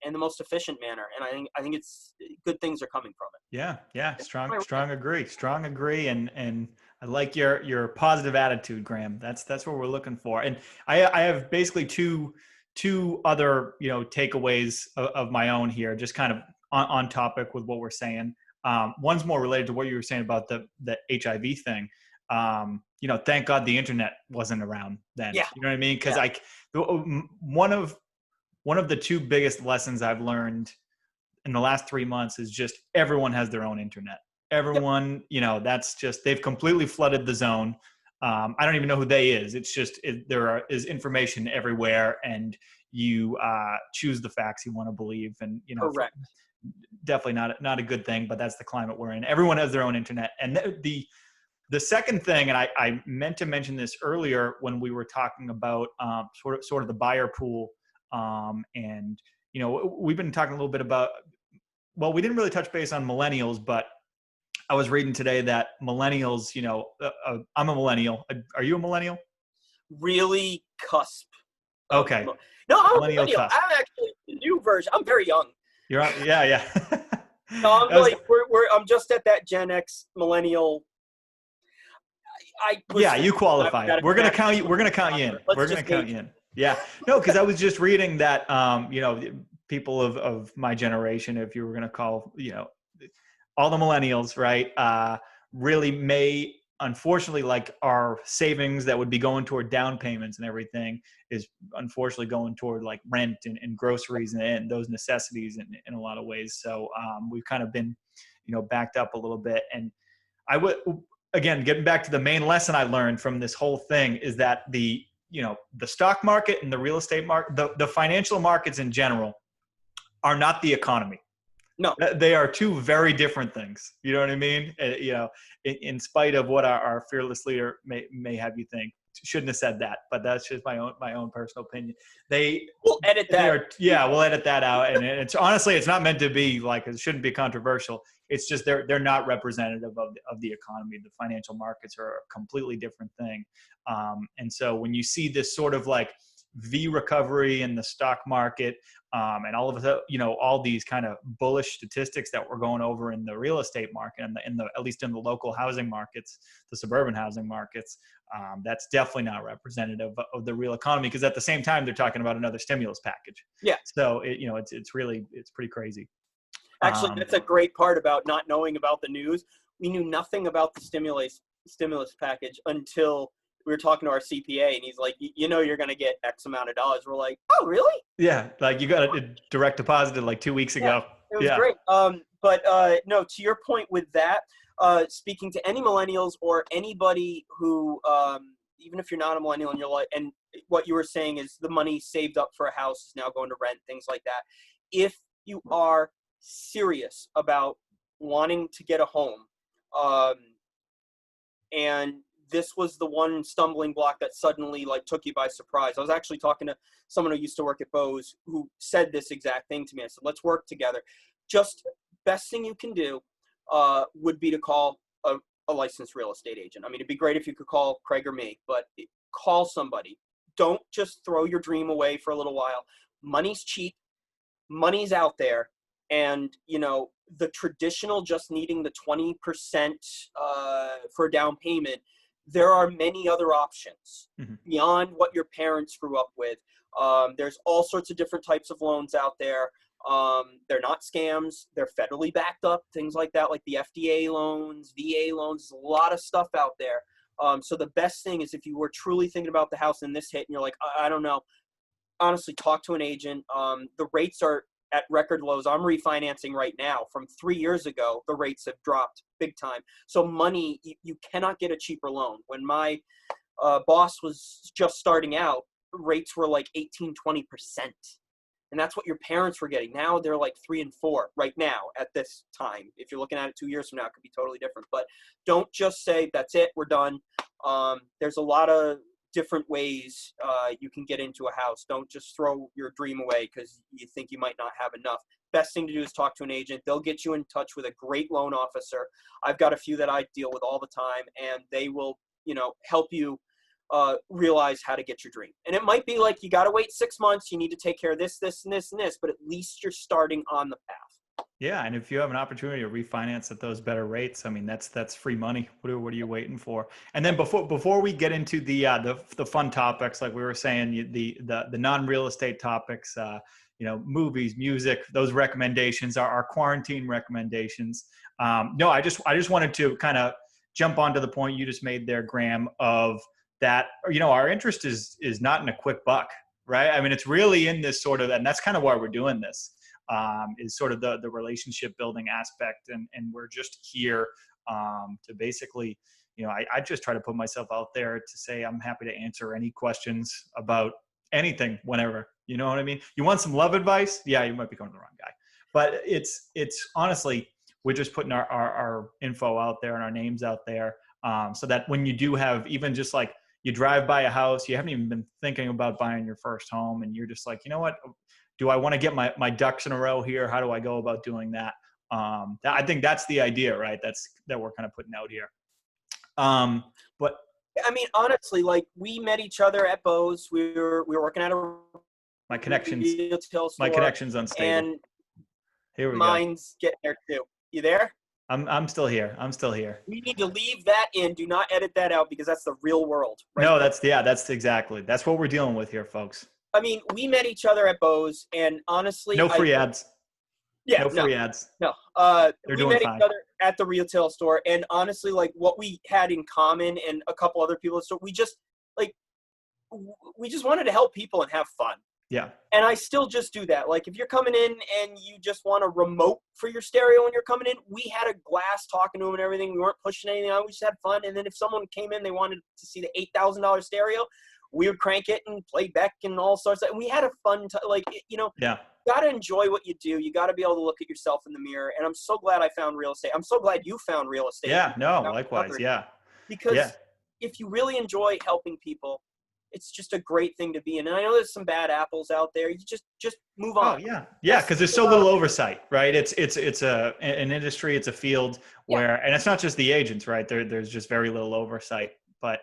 and the most efficient manner. And I think it's good things are coming from it. Yeah. Strong agree. And I like your positive attitude, Graham. That's what we're looking for. And I have basically two other, takeaways of my own here, just kind of on topic with what we're saying. One's more related to what you were saying about the HIV thing. Thank God the internet wasn't around then. Yeah. You know what I mean? Because one of the two biggest lessons I've learned in the last 3 months is just everyone has their own internet. Everyone, that's just, they've completely flooded the zone. I don't even know who they is. It's just, there is information everywhere, and you choose the facts you want to believe. And, Correct. Definitely not a good thing, but that's the climate we're in. Everyone has their own internet. And the second thing, and I meant to mention this earlier when we were talking about sort of the buyer pool, and we've been talking a little bit about. Well, we didn't really touch base on millennials, but I was reading today that millennials. I'm a millennial. Are you a millennial? Really cusp. Okay. No, I'm millennial a millennial. cusp. I'm actually the new version. I'm very young. You're on, yeah. No, I'm just at that Gen X millennial. You qualify. We're gonna count you. We're gonna count you in. We're gonna count you in. Yeah. No, because I was just reading that people of my generation, if you were gonna call all the millennials, right, really may, unfortunately, like our savings that would be going toward down payments and everything is unfortunately going toward like rent and groceries and those necessities in a lot of ways. So we've kind of been backed up a little bit. And I would, again, getting back to the main lesson I learned from this whole thing is that the stock market and the real estate market, the financial markets in general, are not the economy. No, they are two very different things. You know what I mean? In spite of what our fearless leader may have you think. Shouldn't have said that, but that's just my own personal opinion. We'll edit that. We'll edit that out. And it's honestly, it's not meant to be like, it shouldn't be controversial. It's just they're not representative of the economy. The financial markets are a completely different thing. And so when you see this sort of like V recovery in the stock market, and all of all these kind of bullish statistics that we're going over in the real estate market and at least in the local housing markets, the suburban housing markets, that's definitely not representative of the real economy, because at the same time they're talking about another stimulus package. Yeah. So it's pretty crazy. Actually, that's a great part about not knowing about the news. We knew nothing about the stimulus package until we were talking to our CPA, and he's like, you're going to get X amount of dollars. We're like, oh, really? Yeah. Like you got it direct deposited like 2 weeks ago. It was great. But no, to your point with that, speaking to any millennials or anybody who, even if you're not a millennial and you're like, and what you were saying is the money saved up for a house is now going to rent, things like that. If you are serious about wanting to get a home, and this was the one stumbling block that suddenly like took you by surprise. I was actually talking to someone who used to work at Bose who said this exact thing to me. I said, let's work together. Just best thing you can do would be to call a licensed real estate agent. I mean, it'd be great if you could call Craig or me, but call somebody. Don't just throw your dream away for a little while. Money's cheap. Money's out there. And, the traditional just needing the 20% for a down payment, there are many other options beyond what your parents grew up with. There's all sorts of different types of loans out there. They're not scams. They're federally backed up, things like that, like the FDA loans, VA loans, a lot of stuff out there. So the best thing is if you were truly thinking about the house and this hit and you're like, I don't know, honestly, talk to an agent. The rates are at record lows. I'm refinancing right now. From 3 years ago, the rates have dropped big time. So money, you cannot get a cheaper loan. When my boss was just starting out, rates were like 18-20%. And that's what your parents were getting. Now they're like 3 and 4 right now at this time. If you're looking at it 2 years from now, it could be totally different. But don't just say, that's it, we're done. There's a lot of different ways you can get into a house. Don't just throw your dream away because you think you might not have enough. Best thing to do is talk to an agent. They'll get you in touch with a great loan officer. I've got a few that I deal with all the time, and they will, help you realize how to get your dream. And it might be like, you got to wait 6 months. You need to take care of this, this, and this, and this, but at least you're starting on the path. Yeah. And if you have an opportunity to refinance at those better rates, I mean, that's free money. What are you waiting for? And then before we get into the fun topics, like we were saying, the non-real estate topics, movies, music, those recommendations are our quarantine recommendations. No, I just wanted to kind of jump onto the point you just made there, Graham, of that, our interest is not in a quick buck, right? I mean, it's really in this sort of, and that's kind of why we're doing this, is sort of the relationship building aspect. And we're just here to basically, I just try to put myself out there to say, I'm happy to answer any questions about anything, whenever, you know what I mean? You want some love advice? Yeah, you might be going to the wrong guy, but it's honestly, we're just putting our info out there and our names out there. So that when you do have, even just like you drive by a house, you haven't even been thinking about buying your first home, and you're just like, you know what, do I want to get my ducks in a row here? How do I go about doing that? I think that's the idea, right? That we're kind of putting out here. But I mean, honestly, like, we met each other at Bose. We were working at a my connection's unstable. And here we mine's getting there too. You there? I'm still here. We need to leave that in. Do not edit that out, because that's the real world. Right? No, that's what we're dealing with here, folks. I mean, we met each other at Bose, and honestly, no free ads. Yeah, no free ads. No, we met each other at the retail store, and honestly, like, what we had in common, and a couple other people, so we just wanted to help people and have fun. Yeah. And I still just do that. Like, if you're coming in and you just want a remote for your stereo when you're coming in, we had a glass talking to them and everything. We weren't pushing anything out. We just had fun. And then if someone came in, they wanted to see the $8,000 stereo, we would crank it and play Beck and all sorts of, and we had a fun time. Like, yeah. You got to enjoy what you do. You got to be able to look at yourself in the mirror. And I'm so glad I found real estate. I'm so glad you found real estate. Yeah, no, likewise. Yeah. Because if you really enjoy helping people, it's just a great thing to be in. And I know there's some bad apples out there. You just move on. Oh yeah. Yeah. Cause there's so little oversight, right? It's an industry, it's a field where, and it's not just the agents, right? There's just very little oversight, but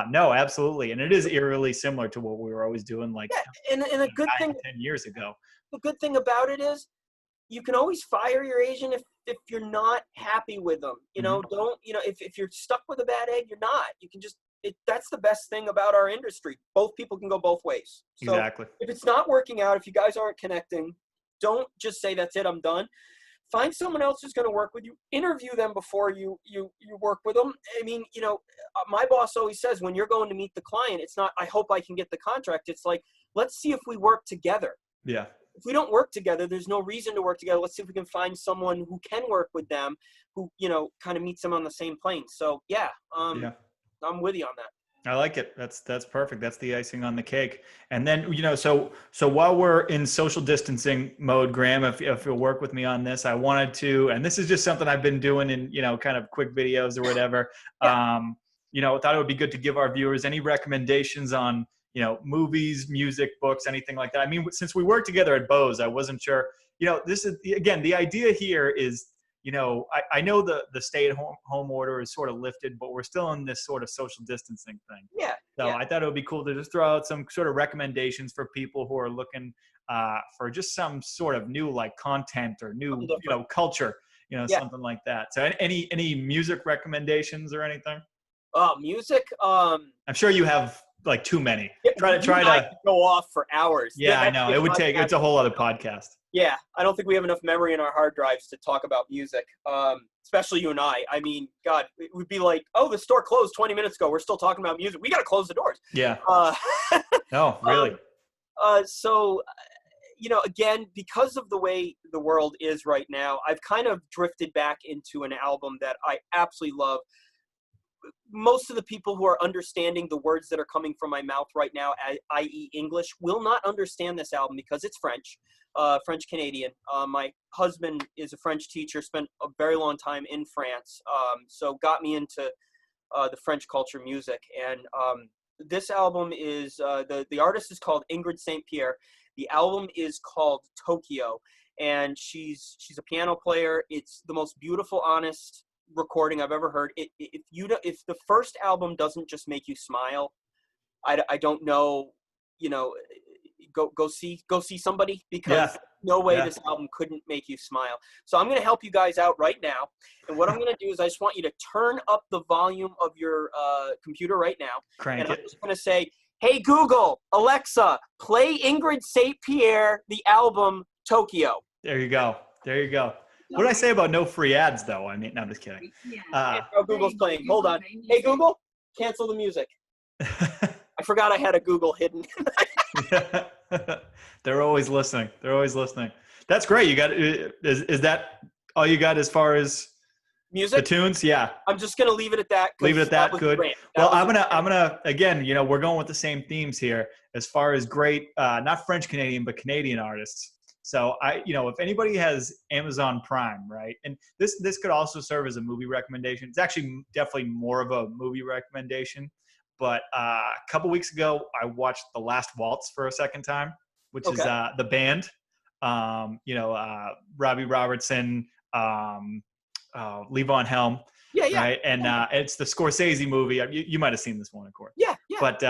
no, absolutely. And it is eerily similar to what we were always doing, like, and a good thing 10 years ago. The good thing about it is you can always fire your agent if you're not happy with them. Don't, if you're stuck with a bad egg, you're not. You can just, that's the best thing about our industry. Both people can go both ways. So exactly. If it's not working out, if you guys aren't connecting, don't just say, that's it, I'm done. Find someone else who's going to work with you. Interview them before you work with them. I mean, my boss always says, when you're going to meet the client, it's not, I hope I can get the contract. It's like, let's see if we work together. Yeah. If we don't work together, there's no reason to work together. Let's see if we can find someone who can work with them, who, kind of meets them on the same plane. So I'm with you on that. I like it. That's perfect. That's the icing on the cake. And then, so while we're in social distancing mode, Graham, if you'll work with me on this, I wanted to, and this is just something I've been doing in, kind of quick videos or whatever. Thought it would be good to give our viewers any recommendations on, movies, music, books, anything like that. I mean, since we worked together at Bose, I wasn't sure, this is, again, the idea here is, I know the stay-at-home order is sort of lifted, but we're still in this sort of social distancing thing. Yeah. So I thought it would be cool to just throw out some sort of recommendations for people who are looking for just some sort of new, like, content or new, culture, something like that. So any music recommendations or anything? Music. I'm sure you have like too many. Try to go off for hours. Yeah, I know. It's a whole other podcast. Yeah, I don't think we have enough memory in our hard drives to talk about music, especially you and I. I mean, God, it would be like, oh, the store closed 20 minutes ago. We're still talking about music. We got to close the doors. Yeah. No, really. So, again, because of the way the world is right now, I've kind of drifted back into an album that I absolutely love. most of the people who are understanding the words that are coming from my mouth right now, i.e. English, will not understand this album because it's French, French Canadian. My husband is a French teacher, spent a very long time in France, so got me into the French culture music. And this album is, the artist is called Ingrid St. Pierre. The album is called Tokyo, and she's a piano player. It's the most beautiful, honest recording I've ever heard. If the first album doesn't just make you smile, I don't know, go see somebody, because no way this album couldn't make you smile. So I'm going to help you guys out right now. And what I'm going to do is I just want you to turn up the volume of your computer right now. Crank and it. I'm just going to say, hey, Google, Alexa, play Ingrid St. Pierre, the album Tokyo. There you go. There you go. What did I say about no free ads, though? I mean, no, I'm just kidding. Google's playing. Hold on. Hey, Google, cancel the music. I forgot I had a Google hidden. They're always listening. They're always listening. That's great. You got is that all you got as far as music? The tunes? Yeah. I'm just gonna leave it at that. Leave it at that. Good. Well, I'm gonna again. We're going with the same themes here as far as great, not French Canadian, but Canadian artists. So if anybody has Amazon Prime, right, and this could also serve as a movie recommendation. It's actually definitely more of a movie recommendation. But a couple weeks ago, I watched The Last Waltz for a second time, which is the band. Robbie Robertson, Levon Helm. Yeah. Right, and it's the Scorsese movie. You might have seen this one, of course. Yeah. But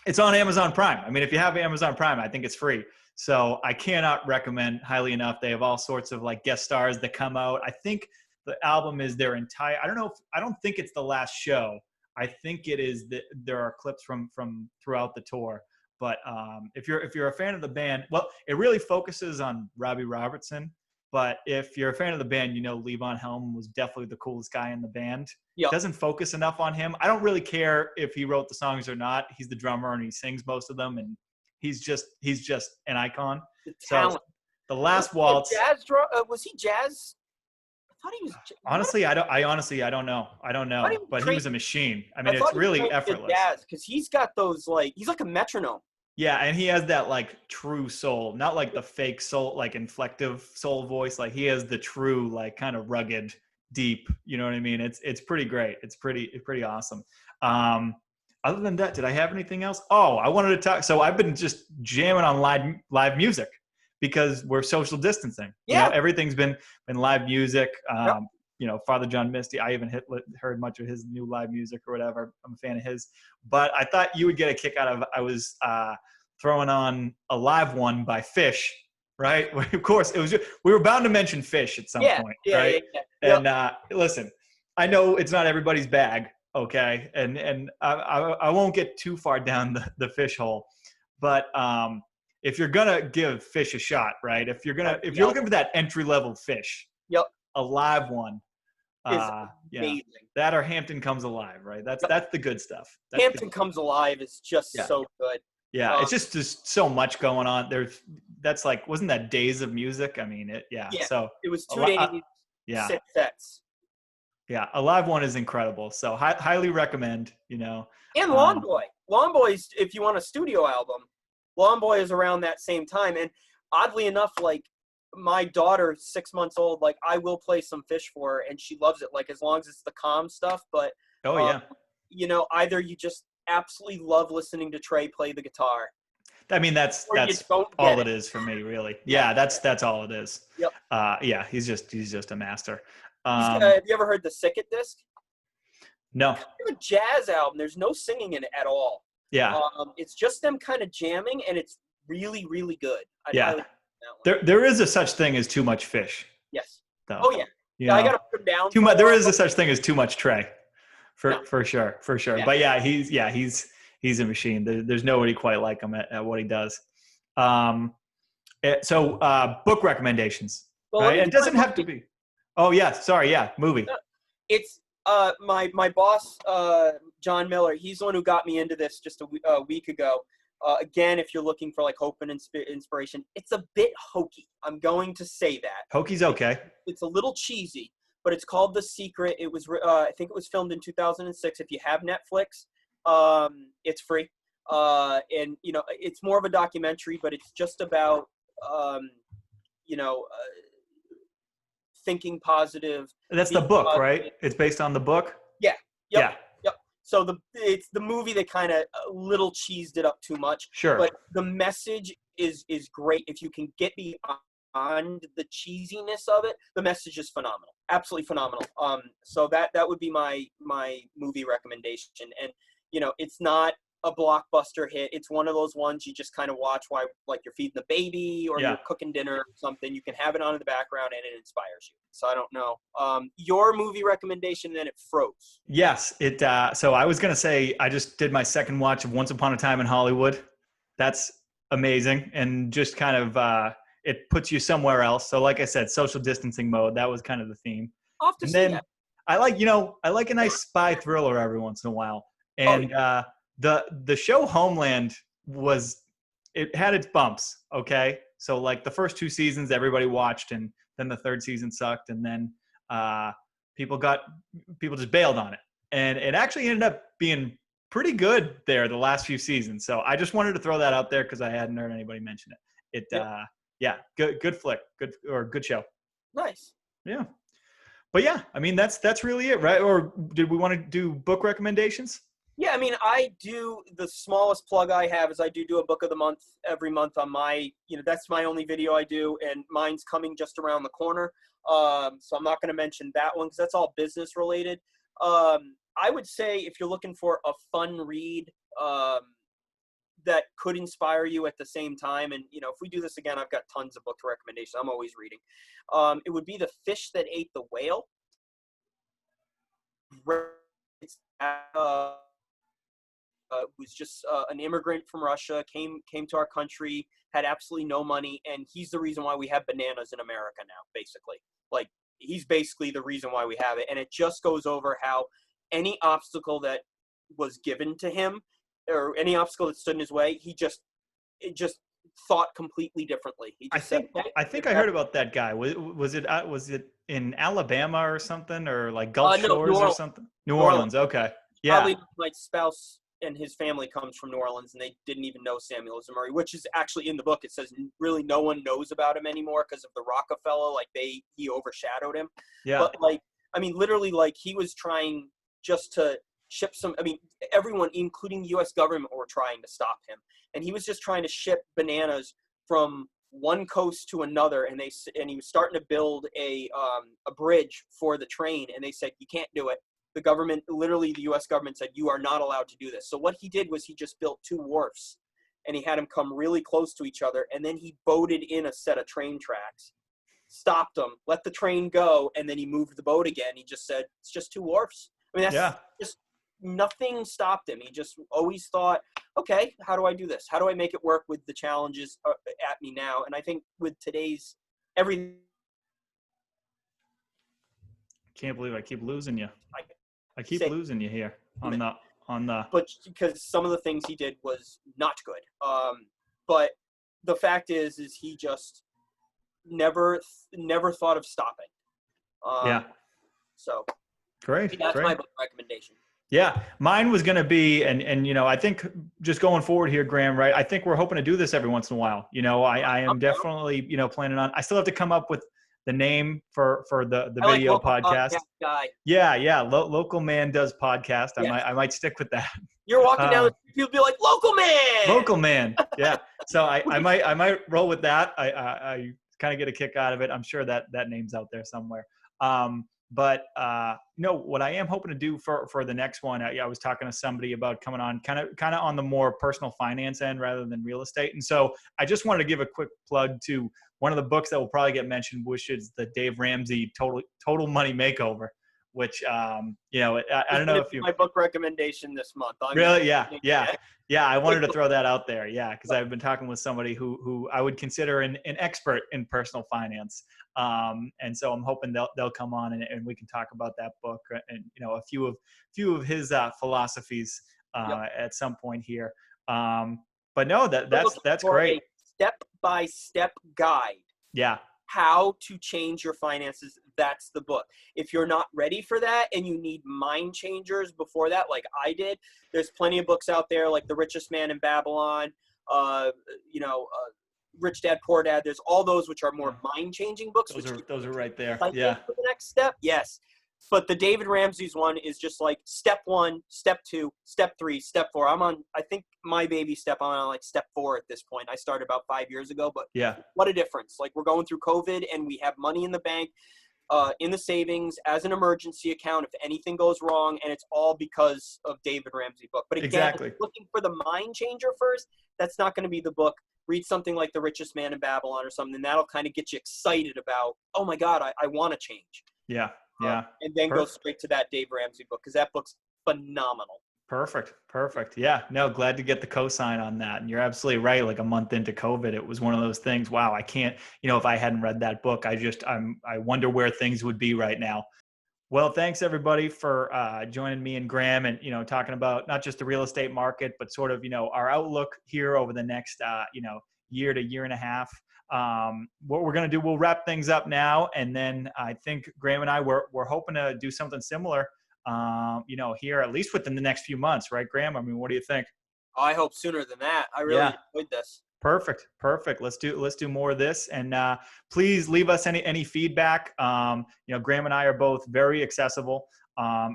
it's on Amazon Prime. I mean, if you have Amazon Prime, I think it's free. So I cannot recommend highly enough. They have all sorts of like guest stars that come out. I think the album is their entire. I don't think it's the last show. I think it is that there are clips from throughout the tour. But if you're a fan of the band, well, it really focuses on Robbie Robertson. But if you're a fan of the band, Levon Helm was definitely the coolest guy in the band. Yep. Doesn't focus enough on him. I don't really care if he wrote the songs or not. He's the drummer and he sings most of them, and he's just an icon. The talent. So The Last Waltz. Was he jazz? I thought he was. Honestly, I don't know. But he was a machine. I mean, it's really effortless. Jazz, because he's got those he's like a metronome. Yeah, and he has that like true soul, not like the fake soul, like inflective soul voice. Like he has the true, like kind of rugged, deep. You know what I mean? It's pretty great. It's pretty awesome. Other than that, did I have anything else? Oh, I wanted to talk. So I've been just jamming on live music because we're social distancing. Yeah, everything's been live music. Father John Misty. I haven't heard much of his new live music or whatever. I'm a fan of his, but I thought you would get a kick out of. I was throwing on a live one by Fish, right? Of course, we were bound to mention Fish at some point, right? Yeah. And listen, I know it's not everybody's bag, okay, and I won't get too far down the Fish hole, but if you're gonna give Fish a shot, right? If you're looking for that entry level Fish, a live one. Amazing. That or Hampton Comes Alive, right? That's the good stuff. Hampton Comes Alive is just so good. Yeah, it's just so much going on. That's like, wasn't that Days of Music? I mean, so it was 2 days, 6 sets. Yeah, a live one is incredible. So highly recommend. And Lawn Boy. Lawn Boy's, if you want a studio album, Lawn Boy is around that same time. And oddly enough, like, my daughter, 6 months old, like I will play some Fish for her and she loves it. Like as long as it's the calm stuff, but either you just absolutely love listening to Trey play the guitar. I mean, that's all it is for me, really. Yeah, that's all it is. Yep. He's just a master. Have you ever heard the Sick It disc? No. It's a jazz album. There's no singing in it at all. Yeah. It's just them kind of jamming, and it's really, really good. There is a such thing as too much Fish. Yes. Though. Oh yeah. I got to put him down. Too much. There is a such thing as too much Trey. For sure. Yeah. But he's a machine. There's nobody quite like him at what he does. So book recommendations. Well, right? It doesn't have to be. Oh yeah, sorry, yeah, movie. It's my boss, John Miller. He's the one who got me into this just a week ago. Again, if you're looking for like hope and inspiration, it's a bit hokey. I'm going to say that. Hokey's okay. It's a little cheesy, but it's called The Secret. It was, I think it was filmed in 2006. If you have Netflix, it's free. And, you know, it's more of a documentary, but it's just about, you know, thinking positive. That's the Being book, positive. right? It's based on the book? Yeah. Yep. Yeah. Yep. So it's the movie that kind of a little cheesed it up too much. Sure. But the message is great. If you can get beyond the cheesiness of it, the message is phenomenal. Absolutely phenomenal. So that would be my movie recommendation. And, you know, it's not a blockbuster hit. It's one of those ones you just kind of watch while, like, you're feeding the baby or you're cooking dinner or something. You can have it on in the background and it inspires you. So I don't know. Your movie recommendation, then it froze. Yes. So I was going to say, I just did my second watch of Once Upon a Time in Hollywood. That's amazing. And just kind of, it puts you somewhere else. So like I said, social distancing mode, that was kind of the theme. I'll have to And see then that. I like a nice spy thriller every once in a while. And, the show Homeland it had its bumps. Okay. So like the first 2 seasons, everybody watched, and then the third season sucked. And then, people just bailed on it. And it actually ended up being pretty good there the last few seasons. So I just wanted to throw that out there because I hadn't heard anybody mention it. Good flick, good show. Nice. Yeah. But yeah, I mean, that's really it, right? Or did we want to do book recommendations? Yeah, I mean, the smallest plug I have is I do a book of the month every month on my, you know, that's my only video I do, and mine's coming just around the corner. So I'm not going to mention that one because that's all business related. I would say if you're looking for a fun read, that could inspire you at the same time. And, you know, if we do this again, I've got tons of book recommendations. I'm always reading. It would be The Fish That Ate the Whale. It's, was just an immigrant from Russia, came to our country, had absolutely no money, and he's the reason why we have bananas in America now, basically. Like, he's basically the reason why we have it. And it just goes over how any obstacle that was given to him, or any obstacle that stood in his way, he just thought completely differently. He just I think I heard about that guy. Was it in Alabama or something, or like Gulf Shores or something? New Orleans. Okay. Yeah. Probably my spouse and his family comes from New Orleans, and they didn't even know Samuel Zamuri, which is actually in the book. It says really no one knows about him anymore because of the Rockefeller. Like he overshadowed him. Yeah. But like, I mean, literally, like, he was trying just to ship some. I mean, everyone, including the U.S. government, were trying to stop him, and he was just trying to ship bananas from one coast to another. And he was starting to build a bridge for the train, and they said, you can't do it. The government, literally the U.S. government, said, you are not allowed to do this. So what he did was he just built 2 wharfs, and he had them come really close to each other, and then he boated in a set of train tracks, stopped them, let the train go, and then he moved the boat again. He just said, it's just 2 wharfs. I mean, that's just nothing stopped him. He just always thought, okay, how do I do this? How do I make it work with the challenges at me now? And I think with today's everything. Can't believe I keep losing you. I keep losing you here on the. But because some of the things he did was not good. But the fact is he just never thought of stopping. So great. That's my book recommendation. Yeah, mine was going to be, and you know, I think just going forward here, Graham, right? I think we're hoping to do this every once in a while. You know, I am definitely, you know, planning on. I still have to come up with the name for the video podcast. Guy. Yeah. Local man does podcast. I might stick with that. You're walking down the street, you'll be like, local man. Local man. Yeah. So I might roll with that. I kind of get a kick out of it. I'm sure that name's out there somewhere. But no, what I am hoping to do for the next one, I was talking to somebody about coming on kind of on the more personal finance end rather than real estate. And so I just wanted to give a quick plug to one of the books that will probably get mentioned, which is the Dave Ramsey Total Money Makeover, which, you know, I don't know if you. My book recommendation this month. Really? Yeah. I wanted to throw that out there. Yeah. Cause I've been talking with somebody who I would consider an expert in personal finance. And so I'm hoping they'll come on and we can talk about that book and, you know, a few of his philosophies at some point here. But no, that's great. A step-by-step guide. Yeah. How to change your finances that's the book. If you're not ready for that and you need mind changers before that, like I did, there's plenty of books out there like The Richest Man in Babylon, Rich Dad, Poor Dad. There's all those which are more mind-changing books. Those are right there. Excited Yeah. for the next step. Yes. But the David Ramsey's one is just like step 1, step 2, step 3, step 4. I think my baby step, I'm on like step 4 at this point. I started about 5 years ago, but Yeah. what a difference. Like we're going through COVID and we have money in the bank, in the savings as an emergency account if anything goes wrong, and it's all because of David Ramsey book. But again, Exactly. looking for the mind changer first, that's not going to be the book. Read something like The Richest Man in Babylon or something. That'll kind of get you excited about, oh my God, I want to change. Yeah. Yeah. And then go straight to that Dave Ramsey book, because that book's phenomenal. Perfect. Yeah. No, glad to get the cosign on that. And you're absolutely right. Like a month into COVID, it was one of those things. Wow, I can't, if I hadn't read that book, I wonder where things would be right now. Well, thanks everybody for joining me and Graham and, talking about not just the real estate market, but sort of, our outlook here over the next, year to year and a half. What we're going to do, we'll wrap things up now. And then I think Graham and I, we're hoping to do something similar, here, at least within the next few months, right, Graham? I mean, what do you think? I hope sooner than that. I really enjoyed this. Perfect. Let's do more of this, and please leave us any feedback. Graham and I are both very accessible.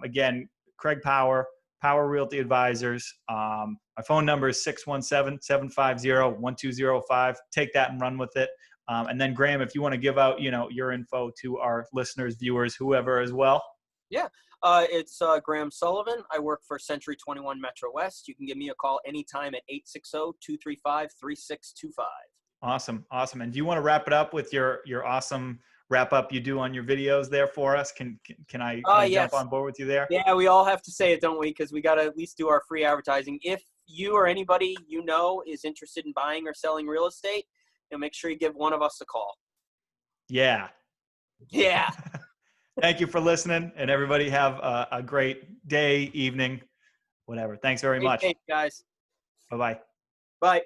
Again, Craig Power Realty Advisors. My phone number is 617-750-1205. Take that and run with it. And then Graham, if you want to give out, your info to our listeners, viewers, whoever as well. Yeah. It's Graham Sullivan. I work for Century 21 MetroWest. You can give me a call anytime at 860-235-3625. Awesome. And do you want to wrap it up with your awesome wrap up you do on your videos there for us? Can I yes. jump on board with you there? Yeah, we all have to say it, don't we? Because we got to at least do our free advertising. If you or anybody is interested in buying or selling real estate, make sure you give one of us a call. Yeah. Thank you for listening, and everybody have a great day, evening, whatever. Thanks very much. Hey, guys. Bye-bye. Bye.